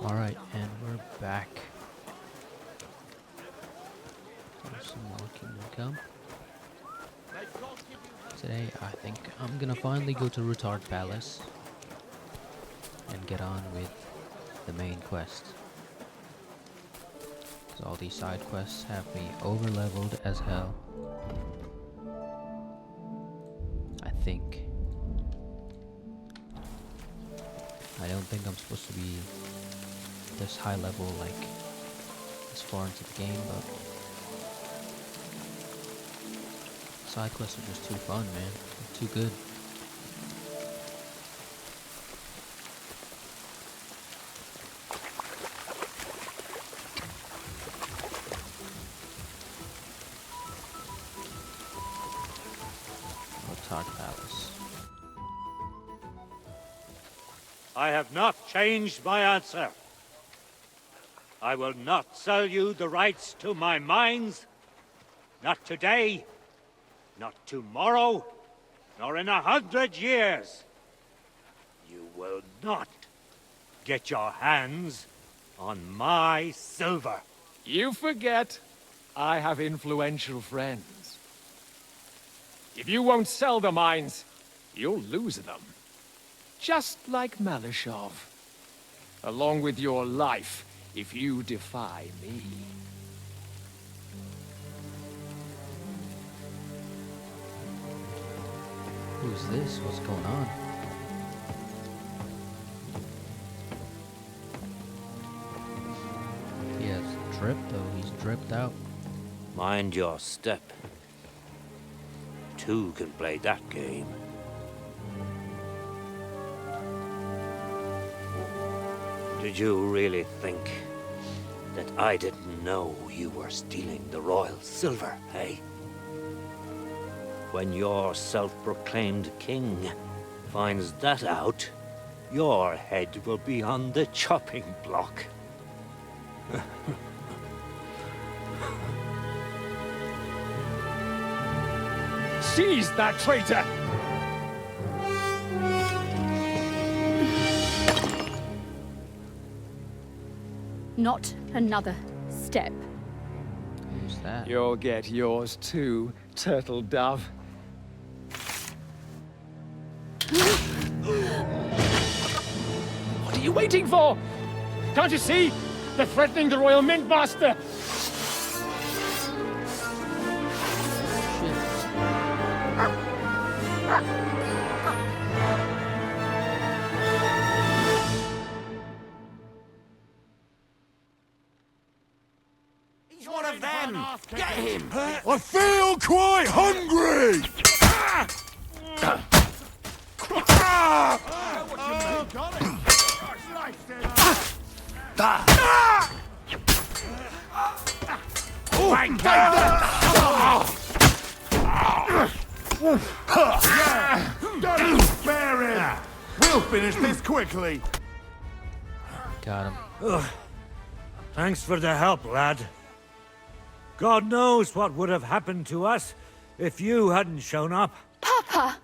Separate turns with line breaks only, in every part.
Alright, and we're back. There's some more Kingdom Come. Today, I think I'm gonna finally go to Ruthard Palace and get on with the main quest. Because all these side quests have me over-leveled as hell. I think. I don't think I'm supposed to be this high level, like, as far into the game, but side quests are just too fun, man. They're too good. Ruthard Palace.
I have not changed my answer. I will not sell you the rights to my mines. Not today, not tomorrow, nor in 100 years. You will not get your hands on my silver.
You forget, I have influential friends. If you won't sell the mines, you'll lose them. Just like Malesov. Along with your life, if you defy me.
Who's this? What's going on? He has drip though, he's dripped out.
Mind your step. Two can play that game. Did you really think that I didn't know you were stealing the royal silver, eh? When your self-proclaimed king finds that out, your head will be on the chopping block.
Seize that traitor!
Not another step.
Who's that?
You'll get yours too, turtle dove. What are you waiting for? Can't you see? They're threatening the Royal Mint Master!
He's one of them! Get him!
I feel quite hungry! Spare him! We'll finish this quickly!
Got him.
Thanks for the help, lad. God knows what would have happened to us if you hadn't shown up.
Papa,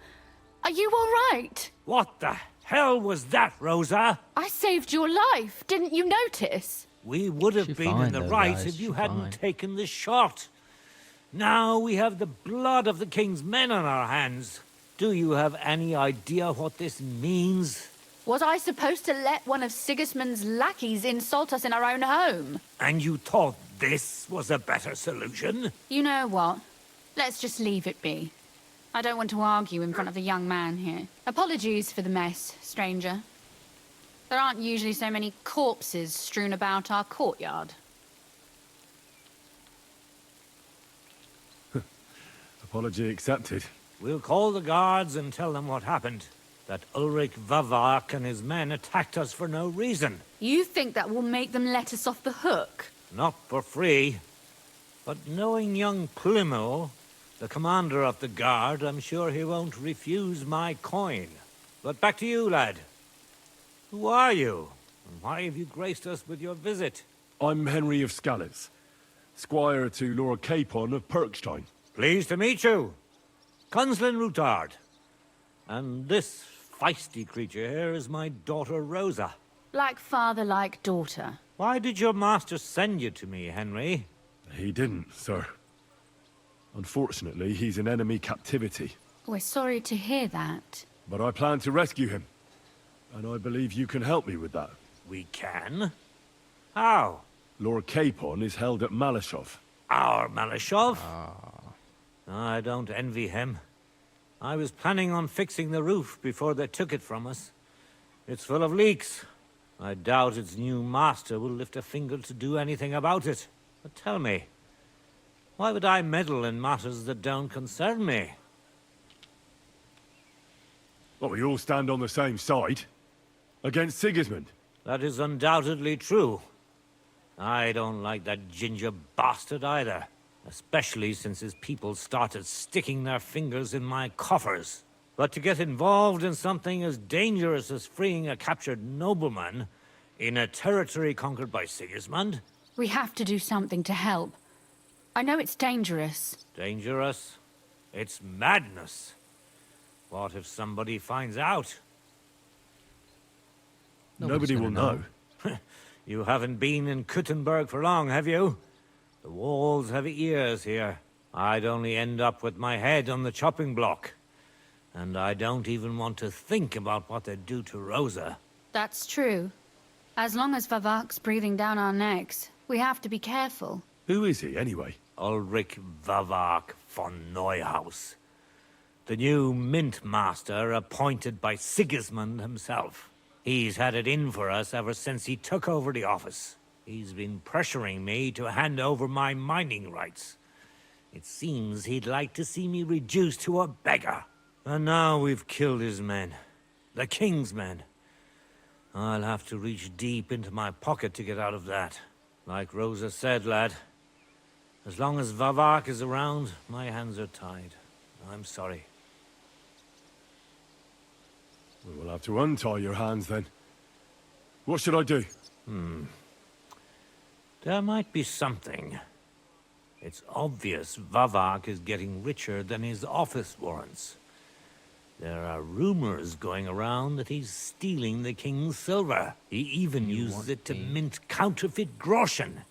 are you all right?
What the hell was that, Rosa?
I saved your life. Didn't you notice?
We would have
She
been
fine
in the
though,
right
guys,
if you
she
hadn't
fine.
taken the shot. Now we have the blood of the king's men on our hands. Do you have any idea what this means?
Was I supposed to let one of Sigismunds' lackeys insult us in our own home?
And you thought this was a better solution?
You know what? Let's just leave it be. I don't want to argue in front of the young man here. Apologies for the mess, stranger. There aren't usually so many corpses strewn about our courtyard.
Apology accepted.
We'll call the guards and tell them what happened. That Ulrich Vavark and his men attacked us for no reason.
You think that will make them let us off the hook?
Not for free. But knowing young Plimo, the commander of the guard, I'm sure he won't refuse my coin. But back to you, lad. Who are you? And why have you graced us with your visit?
I'm Henry of Skalitz, squire to Lord Capon of Perkstein.
Pleased to meet you. Conslin Ruthard. And this feisty creature here is my daughter Rosa.
Like father, like daughter.
Why did your master send you to me, Henry?
He didn't, sir. Unfortunately, he's in enemy captivity.
We're sorry to hear that.
But I plan to rescue him. And I believe you can help me with that.
We can? How?
Lord Capon is held at Malesov.
Our Malesov? I don't envy him. I was planning on fixing the roof before they took it from us. It's full of leaks. I doubt its new master will lift a finger to do anything about it. But tell me, why would I meddle in matters that don't concern me?
Well, we all stand on the same side. Against Sigismund.
That is undoubtedly true. I don't like that ginger bastard either. Especially since his people started sticking their fingers in my coffers. But to get involved in something as dangerous as freeing a captured nobleman in a territory conquered by Sigismund?
We have to do something to help. I know it's dangerous.
Dangerous? It's madness. What if somebody finds out?
Nobody will know.
You haven't been in Kuttenberg for long, have you? The walls have ears here. I'd only end up with my head on the chopping block. And I don't even want to think about what they'd do to Rosa.
That's true. As long as Vavak's breathing down our necks, we have to be careful.
Who is he, anyway?
Ulrich Vavak von Neuhaus. The new mint master appointed by Sigismund himself. He's had it in for us ever since he took over the office. He's been pressuring me to hand over my mining rights. It seems he'd like to see me reduced to a beggar. And now we've killed his men. The king's men. I'll have to reach deep into my pocket to get out of that. Like Rosa said, lad. As long as Vavak is around, my hands are tied. I'm sorry.
We'll have to untie your hands then. What should I do?
There might be something. It's obvious Vavak is getting richer than his office warrants. There are rumors going around that he's stealing the king's silver. He even uses it to mint counterfeit groschen,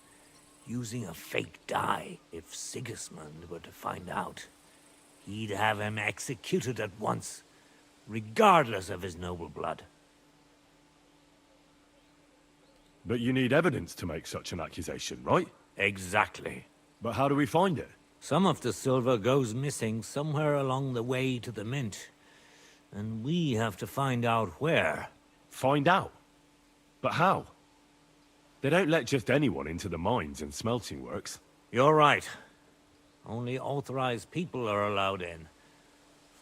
using a fake dye. If Sigismund were to find out, he'd have him executed at once, regardless of his noble blood.
But you need evidence to make such an accusation, right?
Exactly.
But how do we find it?
Some of the silver goes missing somewhere along the way to the mint. And we have to find out where.
Find out? But how? They don't let just anyone into the mines and smelting works.
You're right. Only authorized people are allowed in.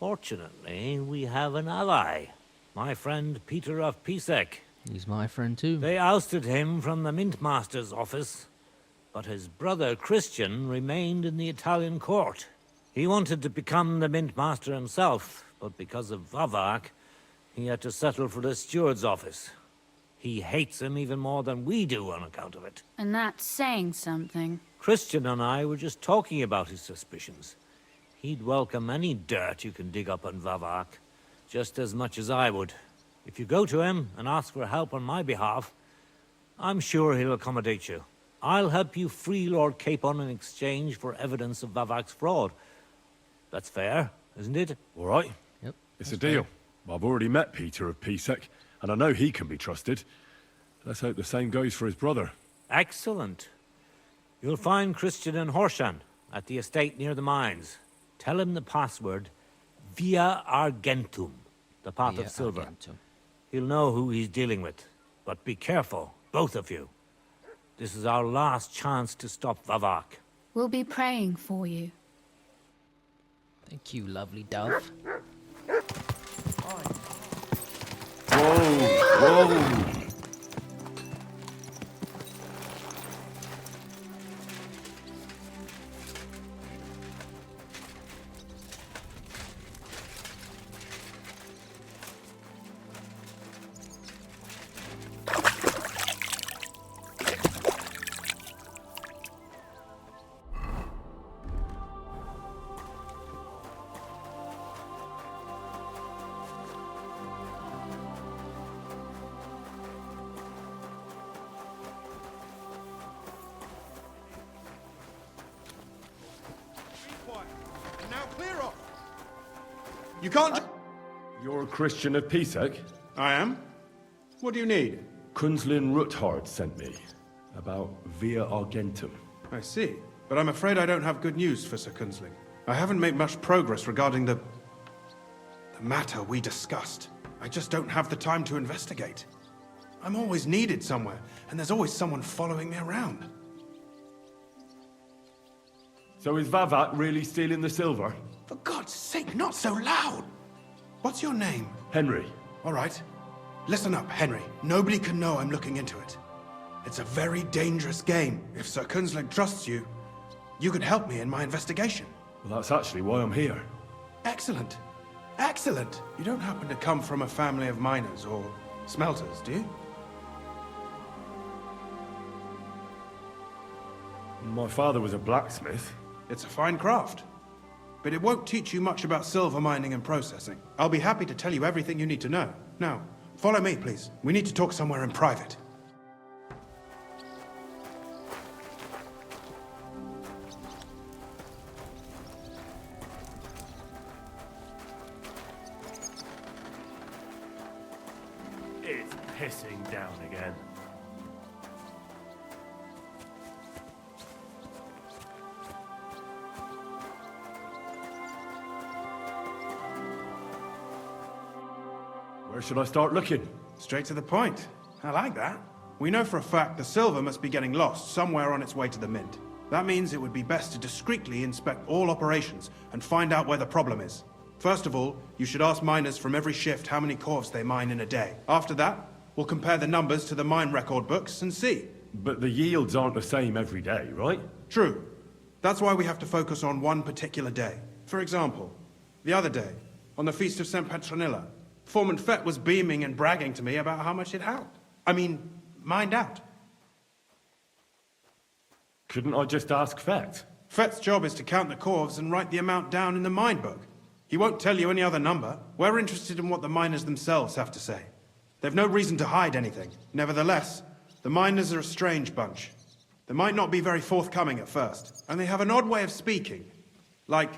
Fortunately, we have an ally. My friend Peter of Pisek.
He's my friend too.
They ousted him from the Mint Master's office, but his brother Christian remained in the Italian court. He wanted to become the Mint Master himself, but because of Vavak, he had to settle for the steward's office. He hates him even more than we do on account of it.
And that's saying something.
Christian and I were just talking about his suspicions. He'd welcome any dirt you can dig up on Vavak, just as much as I would. If you go to him and ask for help on my behalf, I'm sure he'll accommodate you. I'll help you free Lord Capon in exchange for evidence of Vavak's fraud. That's fair, isn't it?
All right.
Yep.
It's a deal. I've already met Peter of Pisek, and I know he can be trusted. Let's hope the same goes for his brother.
Excellent. You'll find Christian and Horshan at the estate near the mines. Tell him the password, Via Argentum, the path
Via
of silver.
Argentum.
He'll know who he's dealing with. But be careful, both of you. This is our last chance to stop Vavak.
We'll be praying for you.
Thank you, lovely dove.
Whoa!
You can't...
You're a Christian of Pisek?
I am. What do you need?
Kunzlin Ruthard sent me. About Via Argentum.
I see. But I'm afraid I don't have good news for Sir Kunzling. I haven't made much progress regarding the matter we discussed. I just don't have the time to investigate. I'm always needed somewhere, and there's always someone following me around.
So is Vavak really stealing the silver?
For God's sake, not so loud! What's your name?
Henry.
All right. Listen up, Henry. Nobody can know I'm looking into it. It's a very dangerous game. If Sir Kunzling trusts you, you could help me in my investigation.
Well, that's actually why I'm here.
Excellent. Excellent. You don't happen to come from a family of miners or smelters, do you?
My father was a blacksmith.
It's a fine craft. But it won't teach you much about silver mining and processing. I'll be happy to tell you everything you need to know. Now, follow me, please. We need to talk somewhere in private.
It's pissing down again. Where should I start looking?
Straight to the point. I like that. We know for a fact the silver must be getting lost somewhere on its way to the mint. That means it would be best to discreetly inspect all operations and find out where the problem is. First of all, you should ask miners from every shift how many corves they mine in a day. After that, we'll compare the numbers to the mine record books and see.
But the yields aren't the same every day, right?
True. That's why we have to focus on one particular day. For example, the other day, on the Feast of St. Petronilla, Foreman Fett was beaming and bragging to me about how much it mined out.
Couldn't I just ask Fett?
Fett's job is to count the corves and write the amount down in the mine book. He won't tell you any other number. We're interested in what the miners themselves have to say. They've no reason to hide anything. Nevertheless, the miners are a strange bunch. They might not be very forthcoming at first, and they have an odd way of speaking. Like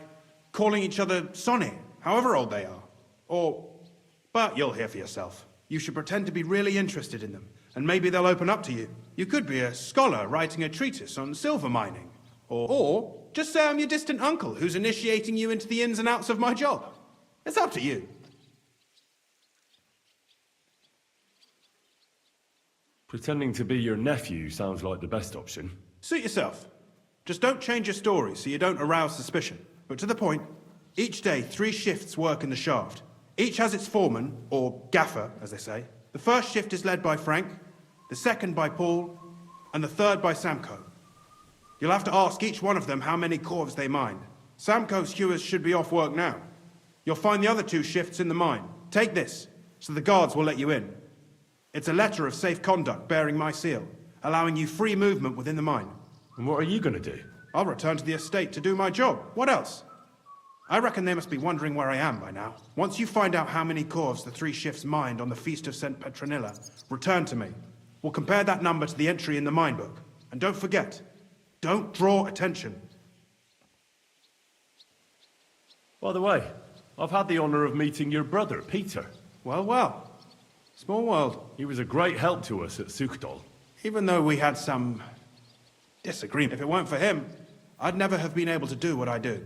calling each other Sonny, however old they are. But you'll hear for yourself. You should pretend to be really interested in them, and maybe they'll open up to you. You could be a scholar writing a treatise on silver mining. Or just say I'm your distant uncle who's initiating you into the ins and outs of my job. It's up to you.
Pretending to be your nephew sounds like the best option.
Suit yourself. Just don't change your story so you don't arouse suspicion. But to the point, each day 3 shifts work in the shaft. Each has its foreman, or gaffer, as they say. The first shift is led by Frank, the second by Paul, and the third by Samko. You'll have to ask each one of them how many corves they mine. Samko's hewers should be off work now. You'll find the other 2 shifts in the mine. Take this, so the guards will let you in. It's a letter of safe conduct bearing my seal, allowing you free movement within the mine.
And what are you going to do?
I'll return to the estate to do my job. What else? I reckon they must be wondering where I am by now. Once you find out how many corves the 3 shifts mined on the Feast of St. Petronilla, return to me. We'll compare that number to the entry in the mine book. And don't forget, don't draw attention.
By the way, I've had the honor of meeting your brother, Peter.
Well, well. Small world.
He was a great help to us at Sukdal.
Even though we had some disagreement, if it weren't for him, I'd never have been able to do what I do.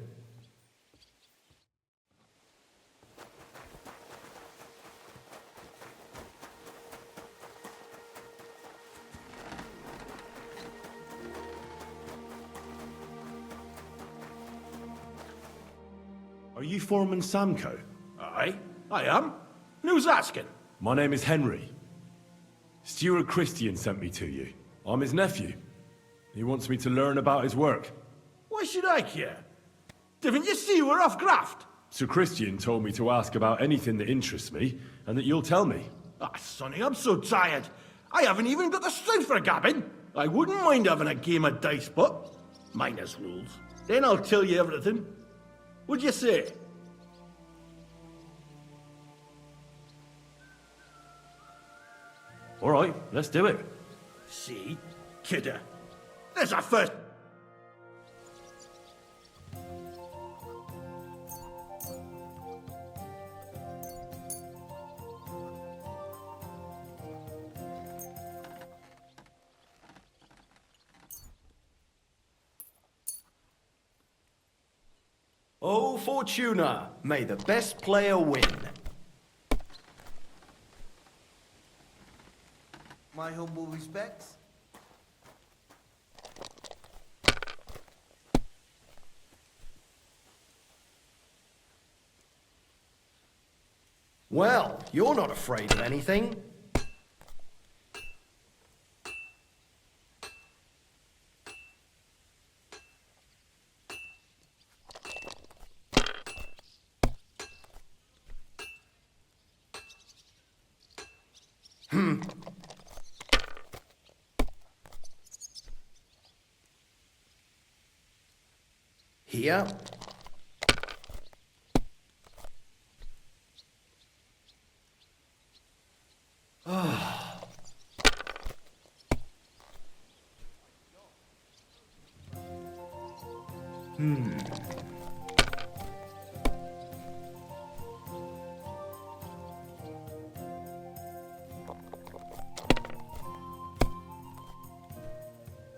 Are you Foreman Samko?
Aye, I am. Who's asking?
My name is Henry. Stuart Christian sent me to you. I'm his nephew. He wants me to learn about his work.
Why should I care? Didn't you see we're off graft?
Sir Christian told me to ask about anything that interests me, and that you'll tell me.
Ah, Sonny, I'm so tired. I haven't even got the strength for gabbing. I wouldn't mind having a game of dice, but minus rules. Then I'll tell you everything. What'd you say?
All right, let's do it.
See? Kidder. There's our first...
Oh, Fortuna, may the best player win.
My humble respects.
Well, you're not afraid of anything. Here.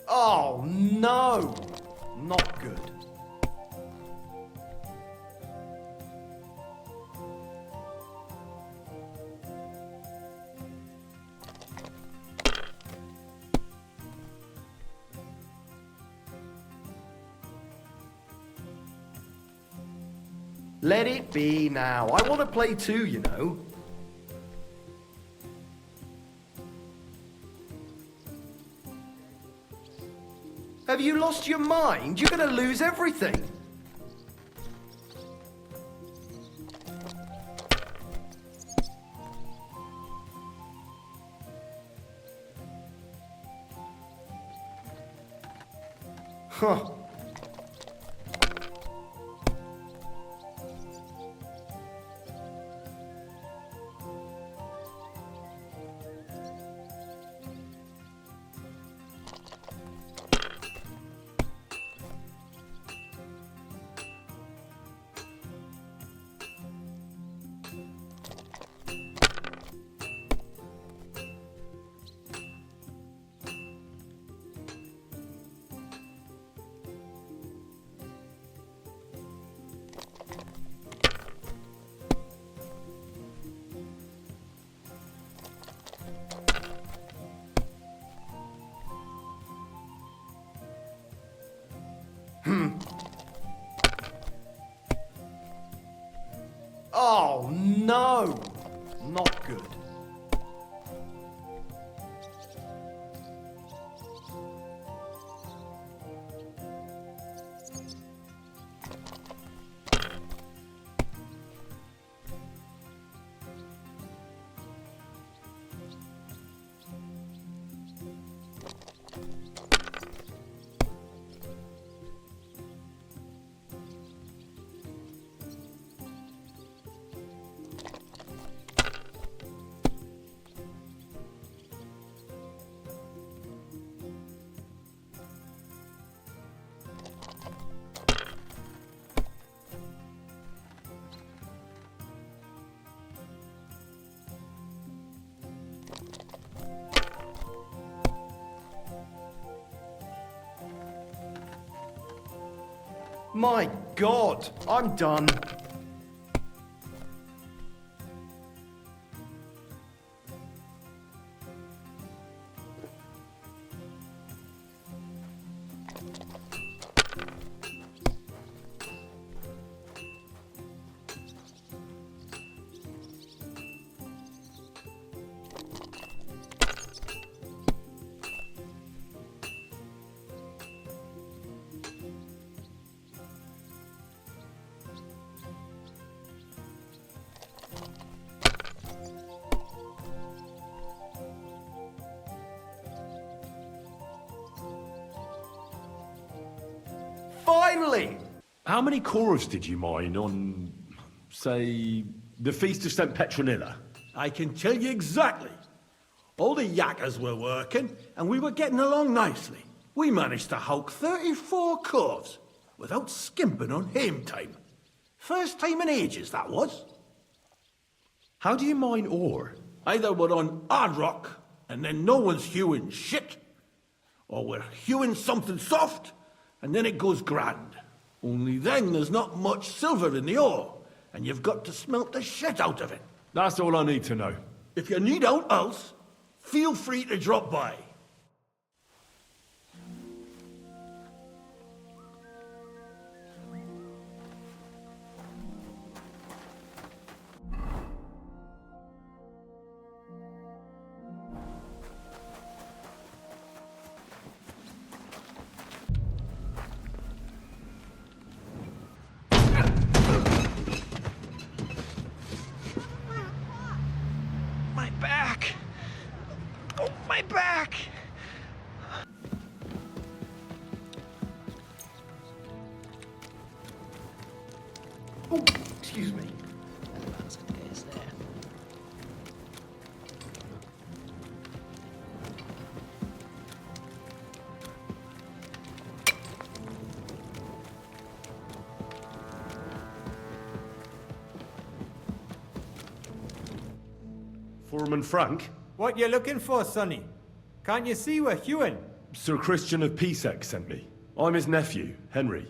Oh, no! Not good. Let it be now. I want to play too, you know. Have you lost your mind? You're going to lose everything. Huh. Oh, no! Not good. My God, I'm done. Finally!
How many chorus did you mine on, say, the Feast of St. Petronilla?
I can tell you exactly. All the yakkers were working, and we were getting along nicely. We managed to hulk 34 corves without skimping on hame time. First time in ages, that was.
How do you mine ore?
Either we're on hard rock, and then no one's hewing shit, or we're hewing something soft, and then it goes grand. Only then there's not much silver in the ore, and you've got to smelt the shit out of it.
That's all I need to know.
If you need out else, feel free to drop by.
My back! Oh, my back! Oh, excuse me.
Langsam geht's there.
Foreman Frank?
What you looking for, Sonny? Can't you see we're hewing?
Sir Christian of Pisek sent me. I'm his nephew, Henry.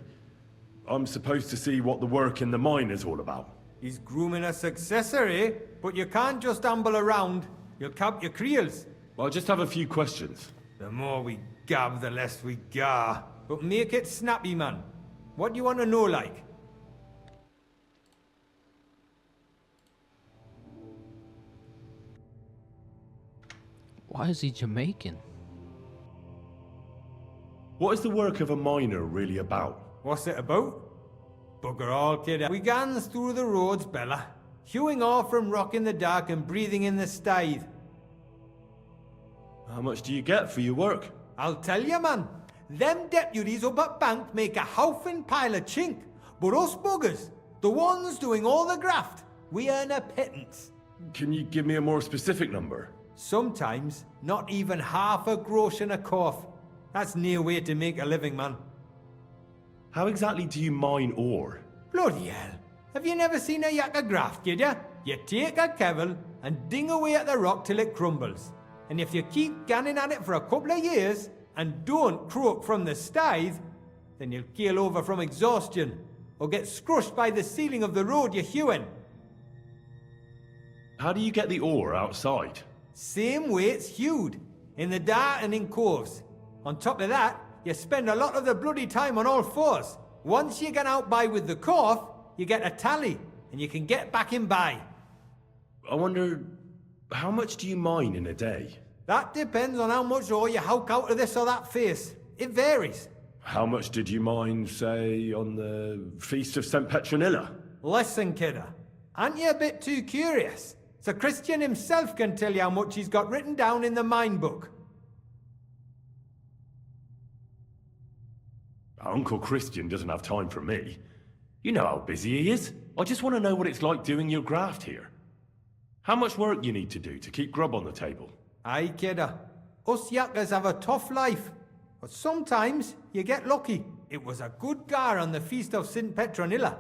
I'm supposed to see what the work in the mine is all about.
He's grooming a successor, eh? But you can't just amble around. You'll count your creels.
I'll just have a few questions.
The more we gab, the less we gar. But make it snappy, man. What do you want to know, like?
Why is he Jamaican?
What is the work of a miner really about?
What's it about? Bugger all, kid. We gans through the roads, Bella. Hewing off from rock in the dark and breathing in the stithe.
How much do you get for your work?
I'll tell you, man. Them deputies up at bank make a howfing pile of chink. But us buggers, the ones doing all the graft, we earn a pittance.
Can you give me a more specific number?
Sometimes, not even half a grosh and a cough. That's near way to make a living, man.
How exactly do you mine ore?
Bloody hell. Have you never seen a yakka graft, kid ya? You take a kevel and ding away at the rock till it crumbles. And if you keep ganning at it for a couple of years and don't croak from the stithe, then you'll keel over from exhaustion or get scrushed by the ceiling of the road you're hewing.
How do you get the ore outside?
Same way it's hewed, in the dark and in coves. On top of that, you spend a lot of the bloody time on all fours. Once you get out by with the cough, you get a tally, and you can get back in by.
I wonder, how much do you mine in a day?
That depends on how much ore you howk out of this or that face. It varies.
How much did you mine, say, on the Feast of St. Petronilla?
Listen, kidder. Aren't you a bit too curious? Sir Christian himself can tell you how much he's got written down in the mine book.
Uncle Christian doesn't have time for me. You know how busy he is. I just want to know what it's like doing your graft here. How much work you need to do to keep grub on the table?
Aye, kidder. Us yakkers have a tough life. But sometimes you get lucky. It was a good gar on the Feast of St. Petronilla.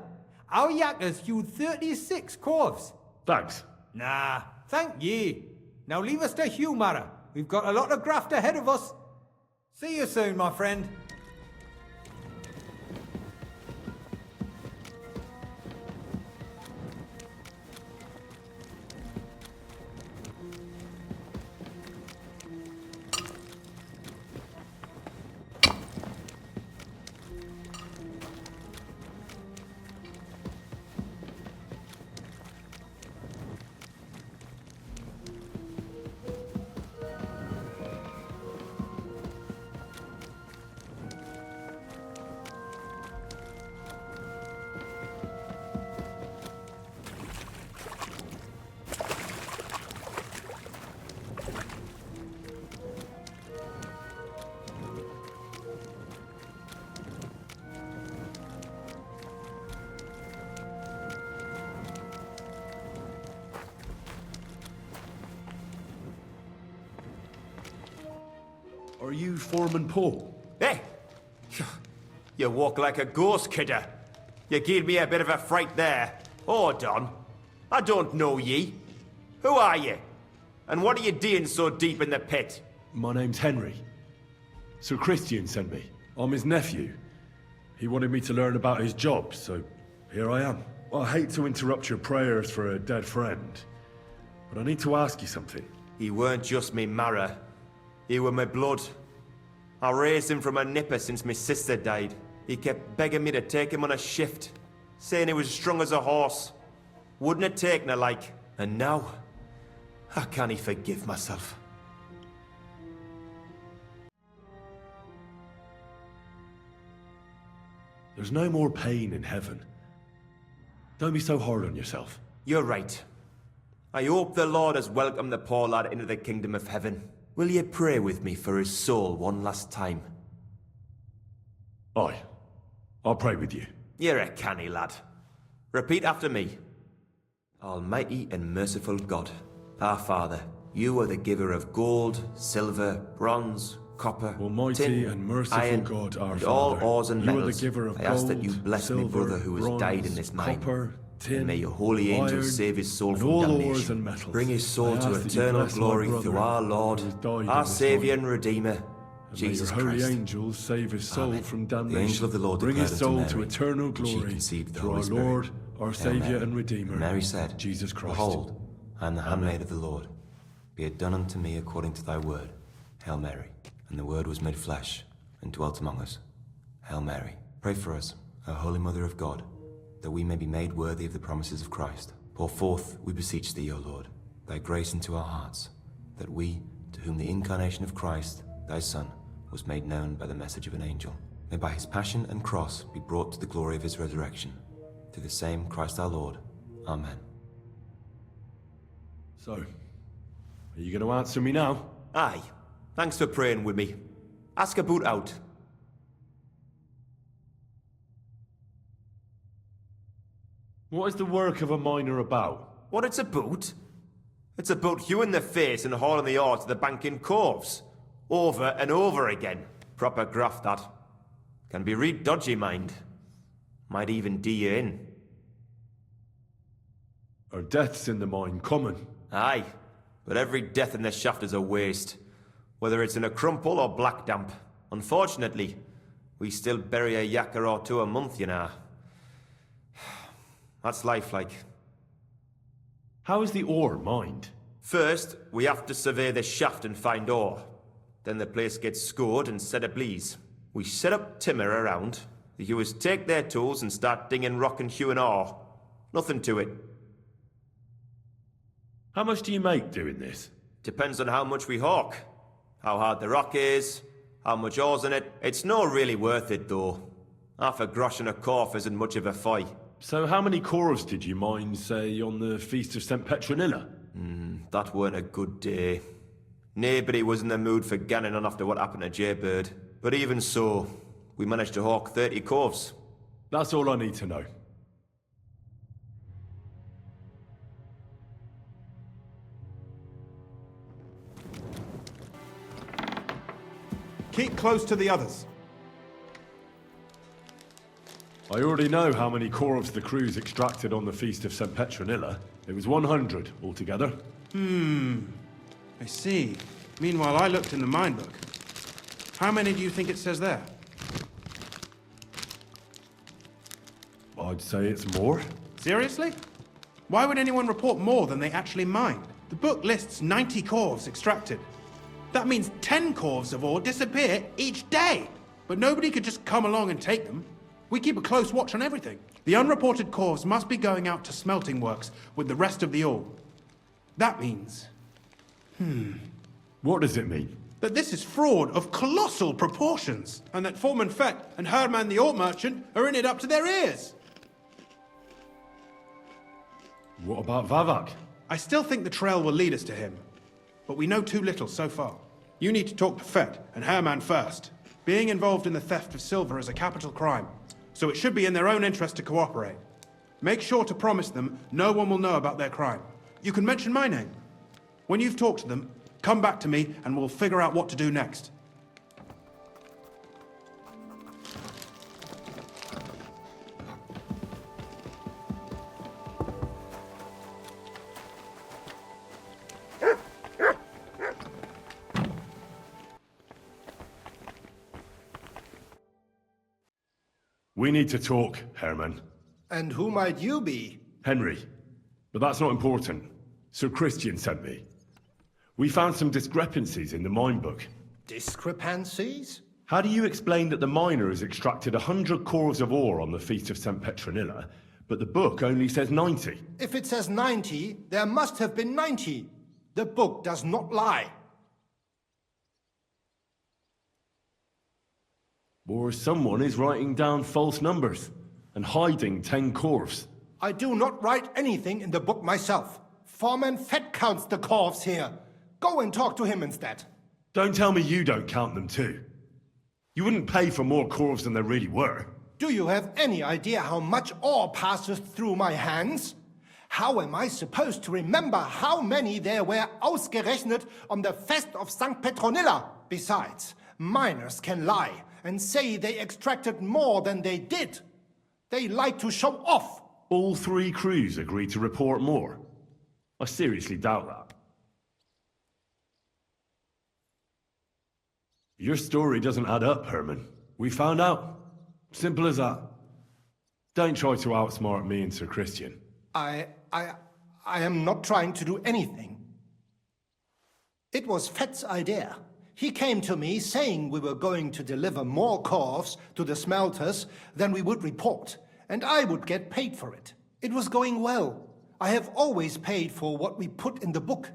Our yakkers hewed 36 corves.
Thanks.
Nah, thank ye. Now leave us to hew, Mara. We've got a lot of graft ahead of us. See you soon, my friend.
Are you Foreman Paul?
Hey! You walk like a ghost, kidder. You gave me a bit of a fright there. Hold on. I don't know ye. Who are you? And what are you doing so deep in the pit?
My name's Henry. Sir Christian sent me. I'm his nephew. He wanted me to learn about his job, so here I am. I hate to interrupt your prayers for a dead friend, but I need to ask you something.
He weren't just me marrow. He were my blood. I raised him from a nipper since my sister died. He kept begging me to take him on a shift, saying he was strong as a horse. Wouldn't have taken her like. And now, I can't forgive myself.
There's no more pain in heaven. Don't be so hard on yourself.
You're right. I hope the Lord has welcomed the poor lad into the kingdom of heaven. Will you pray with me for his soul one last time?
Aye. I'll pray with you.
You're a canny lad. Repeat after me. Almighty and merciful God, our Father, you are the giver of gold, silver, bronze, copper,
Almighty
tin,
and merciful
iron,
God, our
and
Father,
all ores and
you
metals.
are the giver of
I ask that
gold,
you bless
silver,
my brother who has
bronze,
died in this mine.
copper, tin,
and may your holy angels
iron,
save his soul
and
from
all
damnation.
ores and metals.
Bring his
I
soul to
ask that you
eternal
bless my
glory
brother
through our Lord,
who has died in
our
this
Saviour
mine.
and Redeemer,
And
Jesus
may your holy
Christ.
angels save his soul
Amen.
from
The
damnation.
angel of the Lord
Bring his
declared
soul
unto
to
Mary,
eternal
and she
glory
conceived the
through
Holy
our
Spirit.
Lord, our
Hail
Saviour
Mary.
and Redeemer,
And Mary said,
Jesus Christ.
Behold, I am the handmaid of the Lord. Be it done unto me according to thy word. Hail Mary. And the Word was made flesh, and dwelt among us. Hail Mary. Pray for us, O Holy Mother of God, that we may be made worthy of the promises of Christ. Pour forth, we beseech thee, O Lord, thy grace into our hearts, that we, to whom the incarnation of Christ, thy Son, was made known by the message of an angel, may by his passion and cross be brought to the glory of his resurrection. Through the same Christ our Lord. Amen.
So, are you going to answer me now?
Aye. Thanks for praying with me. Ask a boot out.
What is the work of a miner about?
What it's about? It's about you in the face and hauling the ore to the bank in coves. Over and over again. Proper graft, that. Can be real dodgy, mind. Might even do you in.
Are deaths in the mine common?
Aye. But every death in the shaft is a waste. Whether it's in a crumple or black damp. Unfortunately, we still bury a yakker or two a month, you know. That's life, like.
How is the ore mined?
First, we have to survey the shaft and find ore. Then the place gets scored and set ablaze. We set up timber around. The hewers take their tools and start dinging rock and hewing ore. Nothing to it.
How much do you make doing this?
Depends on how much we hawk. How hard the rock is, how much ore's in it. It's not really worth it, though. Half a grosh and a corf isn't much of a fight.
So how many corves did you mine, say, on the Feast of St. Petronilla?
That weren't a good day. Nobody was in the mood for ganning on after what happened to Jaybird. But even so, we managed to hawk 30 corves.
That's all I need to know.
Keep close to the others.
I already know how many corves the crews extracted on the Feast of St. Petronilla. It was 100 altogether.
I see. Meanwhile, I looked in the mine book. How many do you think it says there?
I'd say it's more.
Seriously? Why would anyone report more than they actually mined? The book lists 90 corves extracted. That means 10 corves of ore disappear each day. But nobody could just come along and take them. We keep a close watch on everything. The unreported corves must be going out to smelting works with the rest of the ore. That means...
What does it mean?
that this is fraud of colossal proportions, and that Foreman Fett and Herman the ore merchant are in it up to their ears.
What about Vavak?
I still think the trail will lead us to him, but we know too little so far. You need to talk to Fett and Herman first. Being involved in the theft of silver is a capital crime, so it should be in their own interest to cooperate. Make sure to promise them no one will know about their crime. You can mention my name. When you've talked to them, come back to me and we'll figure out what to do next.
We need to talk, Herman.
And who might you be?
Henry. But that's not important. Sir Christian sent me. We found some discrepancies in the mine book.
Discrepancies?
How do you explain that the miner has extracted 100 cores of ore on the Feast of St. Petronilla, but the book only says 90?
If it says 90, there must have been 90. The book does not lie.
Or someone is writing down false numbers and hiding 10 cores.
I do not write anything in the book myself. Foreman Fett counts the corves here. Go and talk to him instead.
Don't tell me you don't count them too. You wouldn't pay for more corves than there really were.
Do you have any idea how much ore passes through my hands? How am I supposed to remember how many there were ausgerechnet on the Fest of St. Petronilla? Besides, miners can lie and say they extracted more than they did. They like to show off.
All 3 crews agreed to report more. I seriously doubt that. Your story doesn't add up, Herman. We found out. Simple as that. Don't try to outsmart me and Sir Christian.
I am not trying to do anything. It was Fett's idea. He came to me saying we were going to deliver more corves to the smelters than we would report, and I would get paid for it. It was going well. I have always paid for what we put in the book.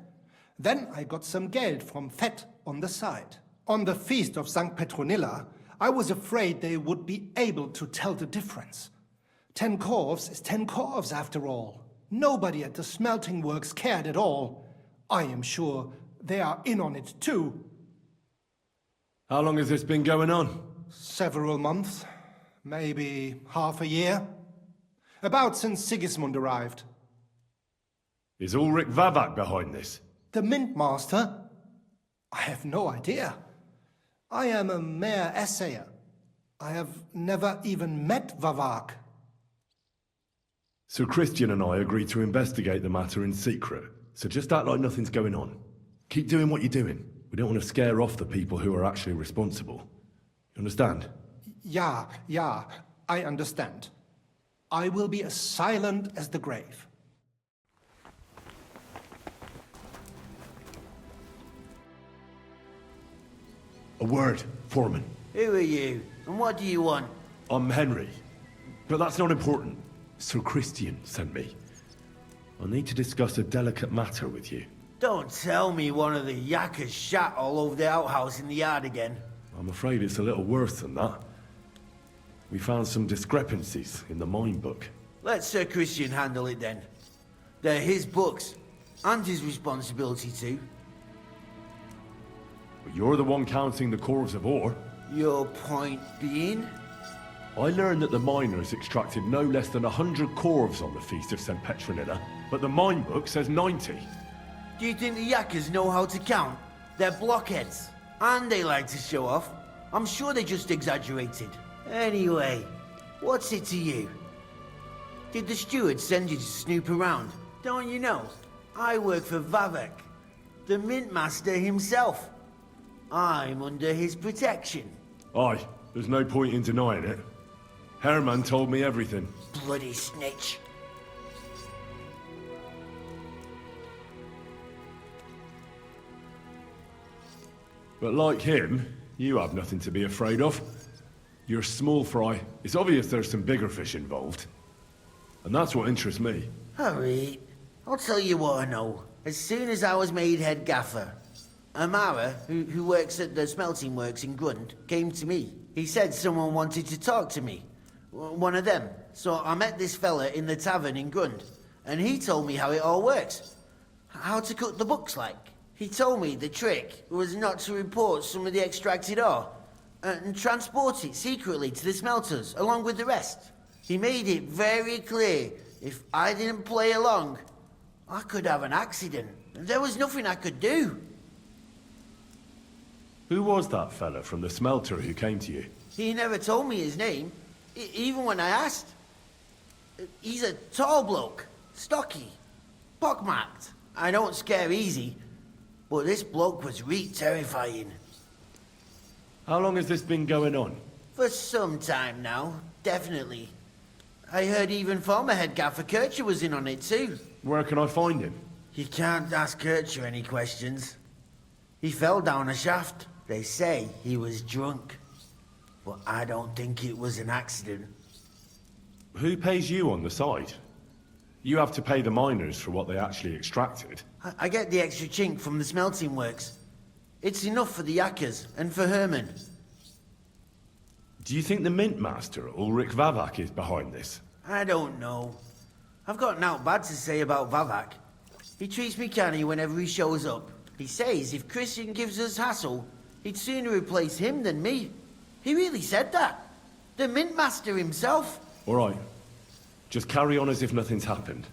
Then I got some geld from Fett on the side. On the Feast of St. Petronilla, I was afraid they would be able to tell the difference. 10 corves is 10 corves after all. Nobody at the smelting works cared at all. I am sure they are in on it too.
How long has this been going on?
Several months. Maybe half a year. About since Sigismund arrived.
Is Ulrich Vavak behind this?
The Mint Master? I have no idea. I am a mere assayer. I have never even met Vavak.
Sir Christian and I agreed to investigate the matter in secret, so just act like nothing's going on. Keep doing what you're doing. We don't want to scare off the people who are actually responsible. You understand?
Yeah, I understand. I will be as silent as the grave.
A word, Foreman.
Who are you? And what do you want?
I'm Henry. But that's not important. Sir Christian sent me. I need to discuss a delicate matter with you.
Don't tell me one of the yakkers shot all over the outhouse in the yard again.
I'm afraid it's a little worse than that. We found some discrepancies in the mine book.
Let Sir Christian handle it then. They're his books, and his responsibility too.
But you're the one counting the corves of ore.
Your point being?
I learned that the miners extracted no less than 100 corves on the Feast of St. Petronilla, but the mine book says 90.
Do you think the yakkers know how to count? They're blockheads, and they like to show off. I'm sure they just exaggerated. Anyway, what's it to you? Did the steward send you to snoop around? Don't you know? I work for Vavak, the Mint Master himself. I'm under his protection.
Aye, there's no point in denying it. Herman told me everything.
Bloody snitch.
But like him, you have nothing to be afraid of. You're small fry. It's obvious there's some bigger fish involved. And that's what interests me.
Alright, I'll tell you what I know. As soon as I was made head gaffer, Amara, who works at the smelting works in Grund, came to me. He said someone wanted to talk to me. One of them. So I met this fella in the tavern in Grund, and he told me how it all works. How to cut the books like. He told me the trick was not to report some of the extracted ore, and transport it secretly to the smelters, along with the rest. He made it very clear, if I didn't play along, I could have an accident. There was nothing I could do.
Who was that fella from the smelter who came to you?
He never told me his name, even when I asked. He's a tall bloke, stocky, pockmarked. I don't scare easy, but this bloke was terrifying.
How long has this been going on?
For some time now, definitely. I heard even former head gaffer Kircher was in on it too.
Where can I find him?
You can't ask Kircher any questions. He fell down a shaft. They say he was drunk. But I don't think it was an accident.
Who pays you on the side? You have to pay the miners for what they actually extracted.
I get the extra chink from the smelting works. It's enough for the yakkers and for Herman.
Do you think the Mint Master, Ulrich Vavak, is behind this?
I don't know. I've got naught bad to say about Vavak. He treats me canny whenever he shows up. He says if Christian gives us hassle, he'd sooner replace him than me. He really said that. The Mint Master himself.
All right. Just carry on as if nothing's happened.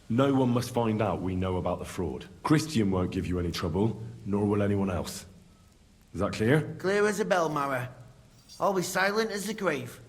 No one must find out we know about the fraud. Christian won't give you any trouble, nor will anyone else. Is that clear?
Clear as a bell, Mara. Always silent as the grave.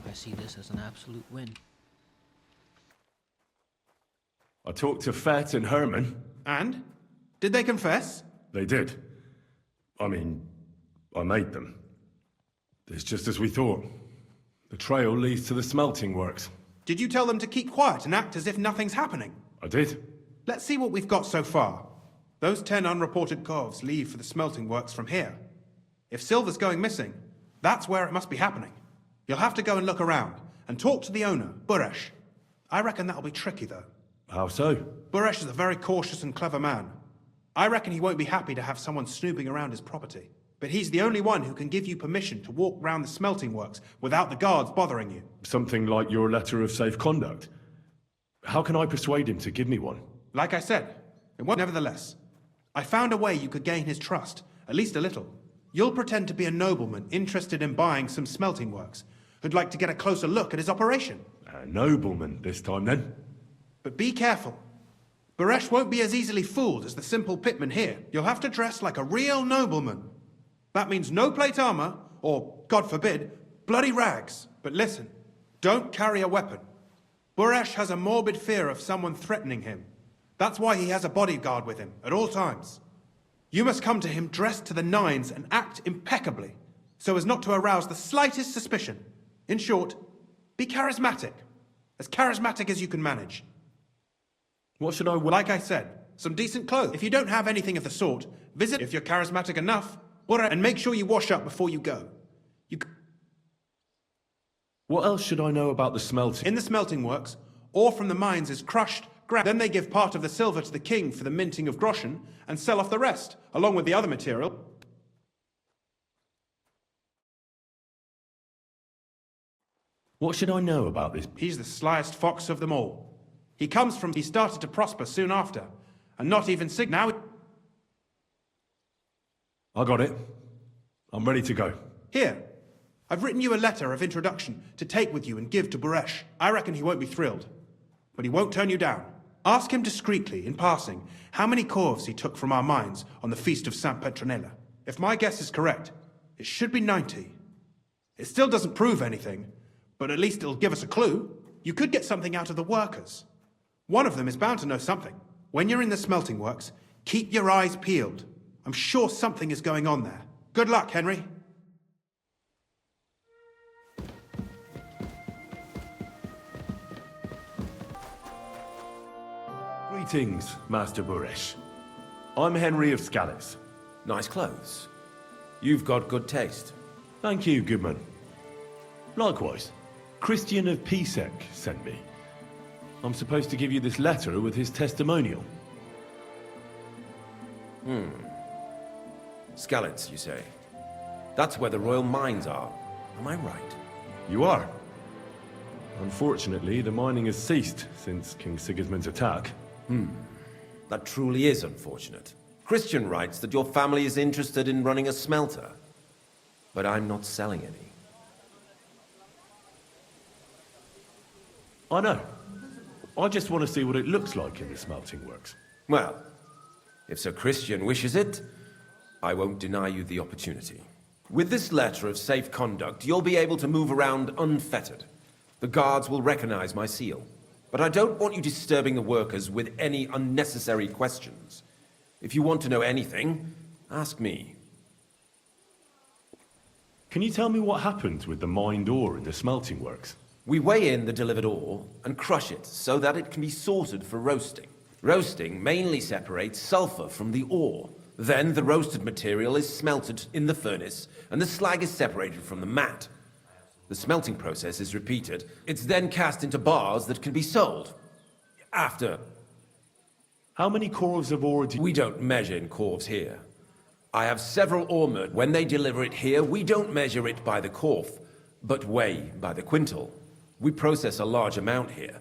I see this as an absolute win.
I talked to Fett and Herman.
And? Did they confess?
They did. I mean, I made them. It's just as we thought. The trail leads to the smelting works.
Did you tell them to keep quiet and act as if nothing's happening?
I did.
Let's see what we've got so far. Those 10 unreported corves leave for the smelting works from here. If silver's going missing, that's where it must be happening. You'll have to go and look around, and talk to the owner, Buresh. I reckon that'll be tricky, though.
How so?
Buresh is a very cautious and clever man. I reckon he won't be happy to have someone snooping around his property. But he's the only one who can give you permission to walk round the smelting works without the guards bothering you.
Something like your letter of safe conduct. How can I persuade him to give me one?
Like I said, it won't. Nevertheless, I found a way you could gain his trust, at least a little. You'll pretend to be a nobleman interested in buying some smelting works, who'd like to get a closer look at his operation.
A nobleman this time, then?
But be careful. Buresh won't be as easily fooled as the simple pitman here. You'll have to dress like a real nobleman. That means no plate armor, or, God forbid, bloody rags. But listen, don't carry a weapon. Buresh has a morbid fear of someone threatening him. That's why he has a bodyguard with him at all times. You must come to him dressed to the nines and act impeccably, so as not to arouse the slightest suspicion. In short, be charismatic as you can manage.
What should I wear?
Like I said, some decent clothes. If you don't have anything of the sort, visit if you're charismatic enough, and make sure you wash up before you go.
What else should I know about the smelting?
In the smelting works, ore from the mines is crushed, ground. Then they give part of the silver to the king for the minting of groschen, and sell off the rest, along with the other material.
What should I know about this?
He's the slyest fox of them all. He started to prosper soon after, and not even now.
I got it. I'm ready to go.
Here, I've written you a letter of introduction to take with you and give to Buresh. I reckon he won't be thrilled, but he won't turn you down. Ask him discreetly, in passing, how many corves he took from our mines on the feast of Saint Petronella. If my guess is correct, it should be 90. It still doesn't prove anything, but at least it'll give us a clue. You could get something out of the workers. One of them is bound to know something. When you're in the smelting works, keep your eyes peeled. I'm sure something is going on there. Good luck, Henry.
Greetings, Master Buresh. I'm Henry of Skalitz.
Nice clothes. You've got good taste.
Thank you, Goodman. Likewise, Christian of Pisek sent me. I'm supposed to give you this letter with his testimonial.
Skalitz, you say? That's where the royal mines are. Am I right?
You are. Unfortunately, the mining has ceased since King Sigismund's attack.
That truly is unfortunate. Christian writes that your family is interested in running a smelter, but I'm not selling any.
I know. I just want to see what it looks like in the smelting works.
Well, if Sir Christian wishes it, I won't deny you the opportunity. With this letter of safe conduct, you'll be able to move around unfettered. The guards will recognize my seal. But I don't want you disturbing the workers with any unnecessary questions. If you want to know anything, ask me.
Can you tell me what happens with the mined ore in the smelting works?
We weigh in the delivered ore and crush it so that it can be sorted for roasting. Roasting mainly separates sulfur from the ore. Then the roasted material is smelted in the furnace and the slag is separated from the matte. The smelting process is repeated. It's then cast into bars that can be sold. After.
How many corves of ore do you...
We don't measure in corves here. I have several ore merchants. When they deliver it here, we don't measure it by the corf, but weigh by the quintal. We process a large amount here.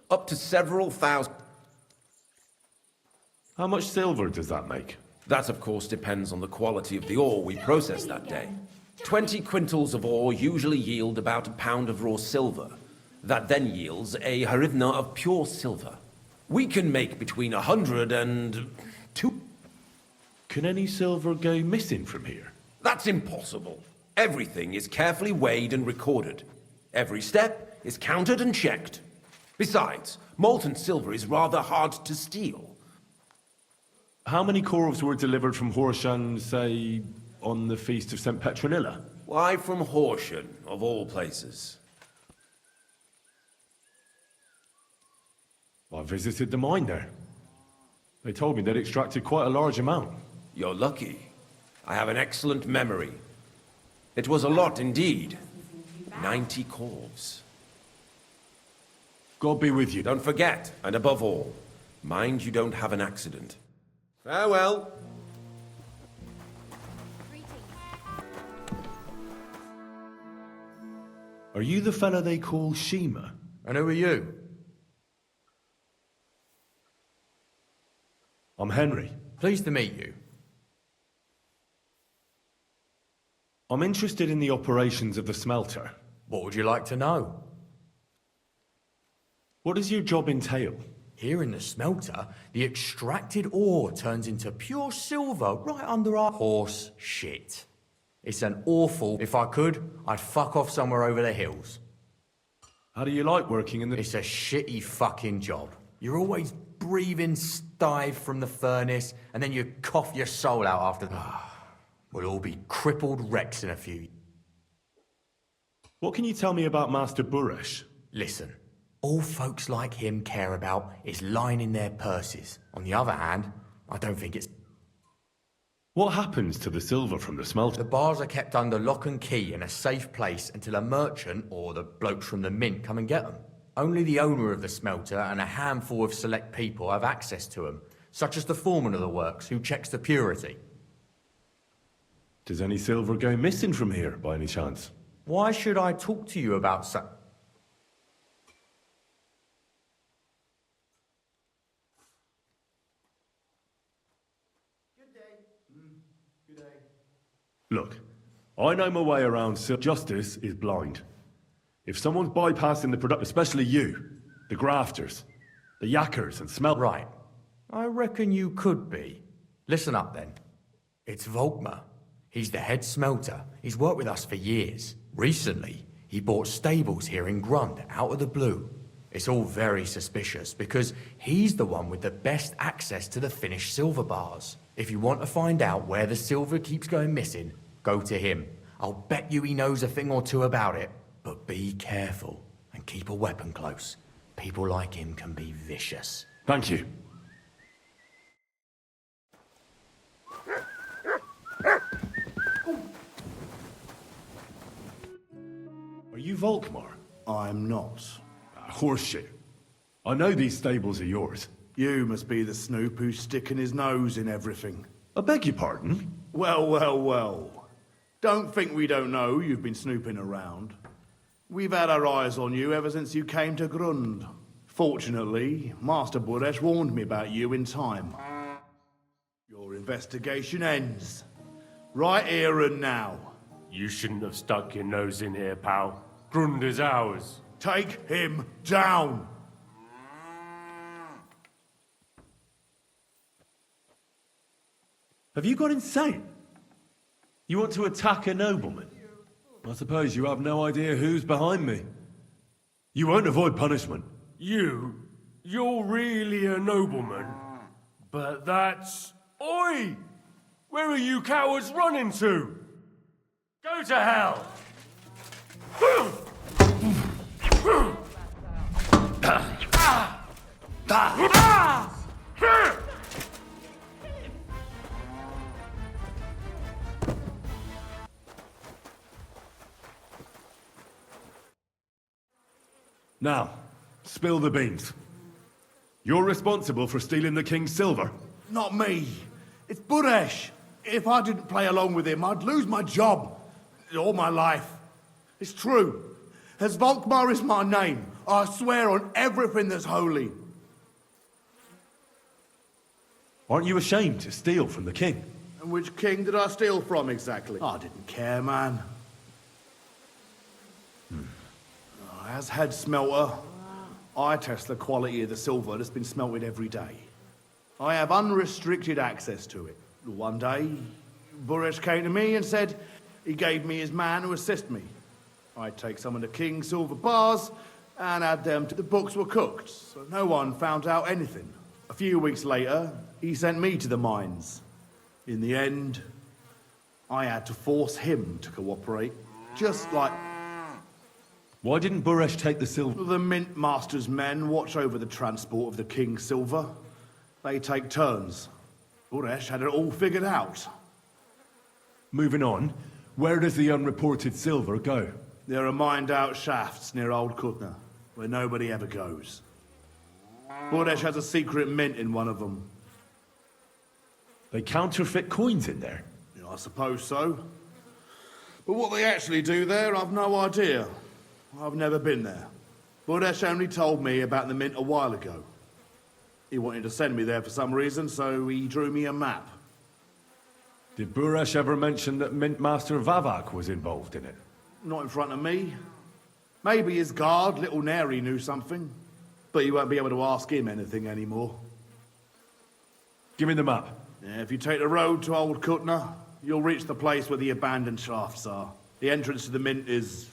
Up to several thousand...
How much silver does that make?
That, of course, depends on the quality of the ore we process that day. 20 quintals of ore usually yield about a pound of raw silver. That then yields a hryvnia of pure silver. We can make between 100 and 2.
Can any silver go missing from here?
That's impossible. Everything is carefully weighed and recorded. Every step is counted and checked. Besides, molten silver is rather hard to steal.
How many corves were delivered from Horsham, say, on the Feast of St. Petronilla?
Why from Horsham, of all places?
I visited the mine there. They told me they'd extracted quite a large amount.
You're lucky. I have an excellent memory. It was a lot indeed. 90 corves.
God be with you.
Don't forget, and above all, mind you don't have an accident. Farewell.
Are you the fella they call Shima?
And who are you?
I'm Henry.
Pleased to meet you.
I'm interested in the operations of the smelter.
What would you like to know?
What does your job entail?
Here in the smelter, the extracted ore turns into pure silver right under our horse shit. It's an awful... If I could, I'd fuck off somewhere over the hills.
How do you like working in the...
It's a shitty fucking job. You're always breathing stive from the furnace, and then you cough your soul out after that. We'll all be crippled wrecks in a few...
What can you tell me about Master Buresh?
Listen, all folks like him care about is lining their purses. On the other hand, I don't think it's...
What happens to the silver from the smelter?
The bars are kept under lock and key in a safe place until a merchant or the blokes from the mint come and get them. Only the owner of the smelter and a handful of select people have access to them, such as the foreman of the works, who checks the purity.
Does any silver go missing from here, by any chance?
Why should I talk to you about such...
Look, I know my way around justice is blind. If someone's bypassing the production, especially you, the grafters, the yackers and smell...
Right. I reckon you could be. Listen up then. It's Volkmar. He's the head smelter. He's worked with us for years. Recently, he bought stables here in Grund out of the blue. It's all very suspicious because he's the one with the best access to the finished silver bars. If you want to find out where the silver keeps going missing, go to him. I'll bet you he knows a thing or two about it. But be careful and keep a weapon close. People like him can be vicious.
Thank you. Are you Volkmar?
I'm not.
Horseshit. I know these stables are yours.
You must be the snoop who's sticking his nose in everything.
I beg your pardon?
Well, well, well. Don't think we don't know you've been snooping around. We've had our eyes on you ever since you came to Grund. Fortunately, Master Buresh warned me about you in time. Your investigation ends. Right here and now.
You shouldn't have stuck your nose in here, pal. Grund is ours.
Take him down!
Have you gone insane? You want to attack a nobleman? I suppose you have no idea who's behind me. You won't avoid punishment.
You're really a nobleman. But that's... Oi! Where are you cowards running to? Go to hell!
Now, spill the beans. You're responsible for stealing the king's silver?
Not me. It's Buresh. If I didn't play along with him, I'd lose my job. All my life. It's true. As Volkmar is my name, I swear on everything that's holy.
Aren't you ashamed to steal from the king?
And which king did I steal from exactly? I didn't care, man. As head smelter, I test the quality of the silver that's been smelted every day. I have unrestricted access to it. One day, Buresh came to me and said he gave me his man to assist me. I'd take some of the king's silver bars and add them to the books were cooked, so no one found out anything. A few weeks later, he sent me to the mines. In the end, I had to force him to cooperate, just like...
Why didn't Buresh take the silver?
The Mint Master's men watch over the transport of the king's silver. They take turns. Buresh had it all figured out.
Moving on, where does the unreported silver go?
There are mined-out shafts near Old Kutna, where nobody ever goes. Buresh has a secret mint in one of them.
They counterfeit coins in there?
Yeah, I suppose so. But what they actually do there, I've no idea. I've never been there. Buresh only told me about the mint a while ago. He wanted to send me there for some reason, so he drew me a map.
Did Buresh ever mention that Mint Master Vavak was involved in it?
Not in front of me. Maybe his guard, Little Neri, knew something. But you won't be able to ask him anything anymore.
Give me the map.
Yeah, if you take the road to Old Kutna, you'll reach the place where the abandoned shafts are. The entrance to the mint is...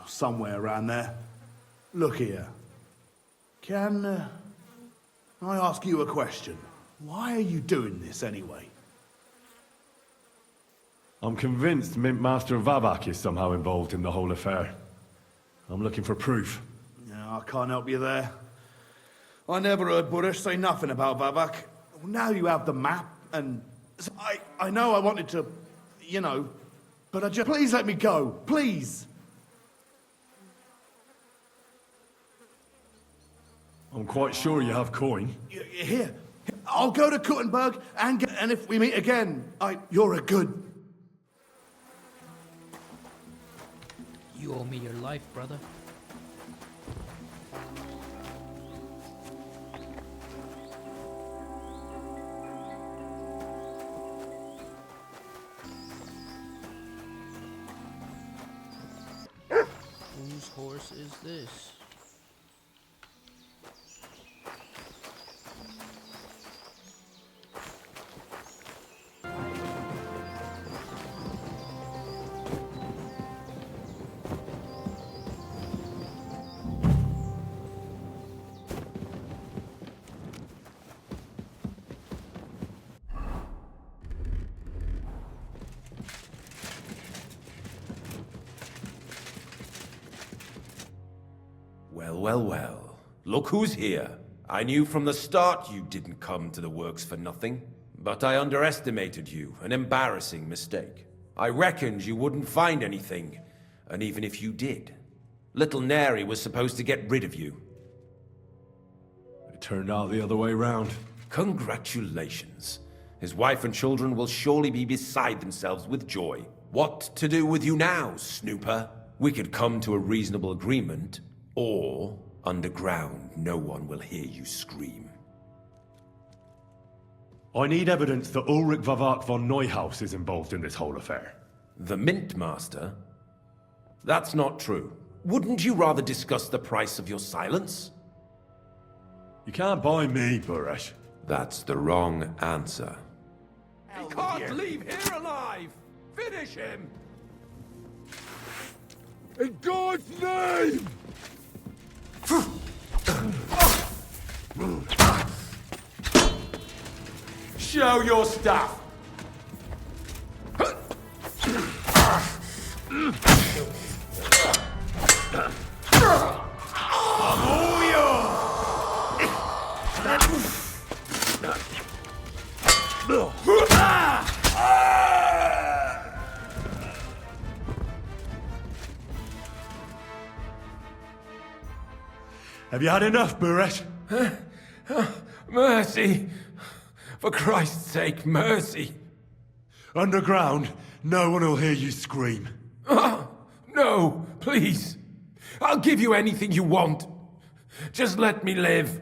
somewhere around there. Look here. Can I ask you a question? Why are you doing this anyway?
I'm convinced Mint Master Vavak is somehow involved in the whole affair. I'm looking for proof.
Yeah, I can't help you there. I never heard Buresh say nothing about Vavak. Now you have the map, and... I know I wanted to, you know, but I just... Please let me go, please!
I'm quite sure you have coin.
Here, I'll go to Kuttenberg and if we meet again, you're a good...
You owe me your life, brother. Whose horse is this?
Well. Look who's here. I knew from the start you didn't come to the works for nothing. But I underestimated you, an embarrassing mistake. I reckoned you wouldn't find anything, and even if you did, Little Neri was supposed to get rid of you.
It turned out the other way round.
Congratulations. His wife and children will surely be beside themselves with joy. What to do with you now, Snooper? We could come to a reasonable agreement, or underground, no one will hear you scream.
I need evidence that Ulrich Vavak von Neuhaus is involved in this whole affair.
The Mint Master? That's not true. Wouldn't you rather discuss the price of your silence?
You can't buy me, Buresh.
That's the wrong answer.
He can't leave here alive! Finish him!
In God's name!
Show your stuff! I'm all yours!
Have you had enough, Buresh?
Mercy! For Christ's sake, mercy!
Underground, no one will hear you scream.
No, please! I'll give you anything you want. Just let me live.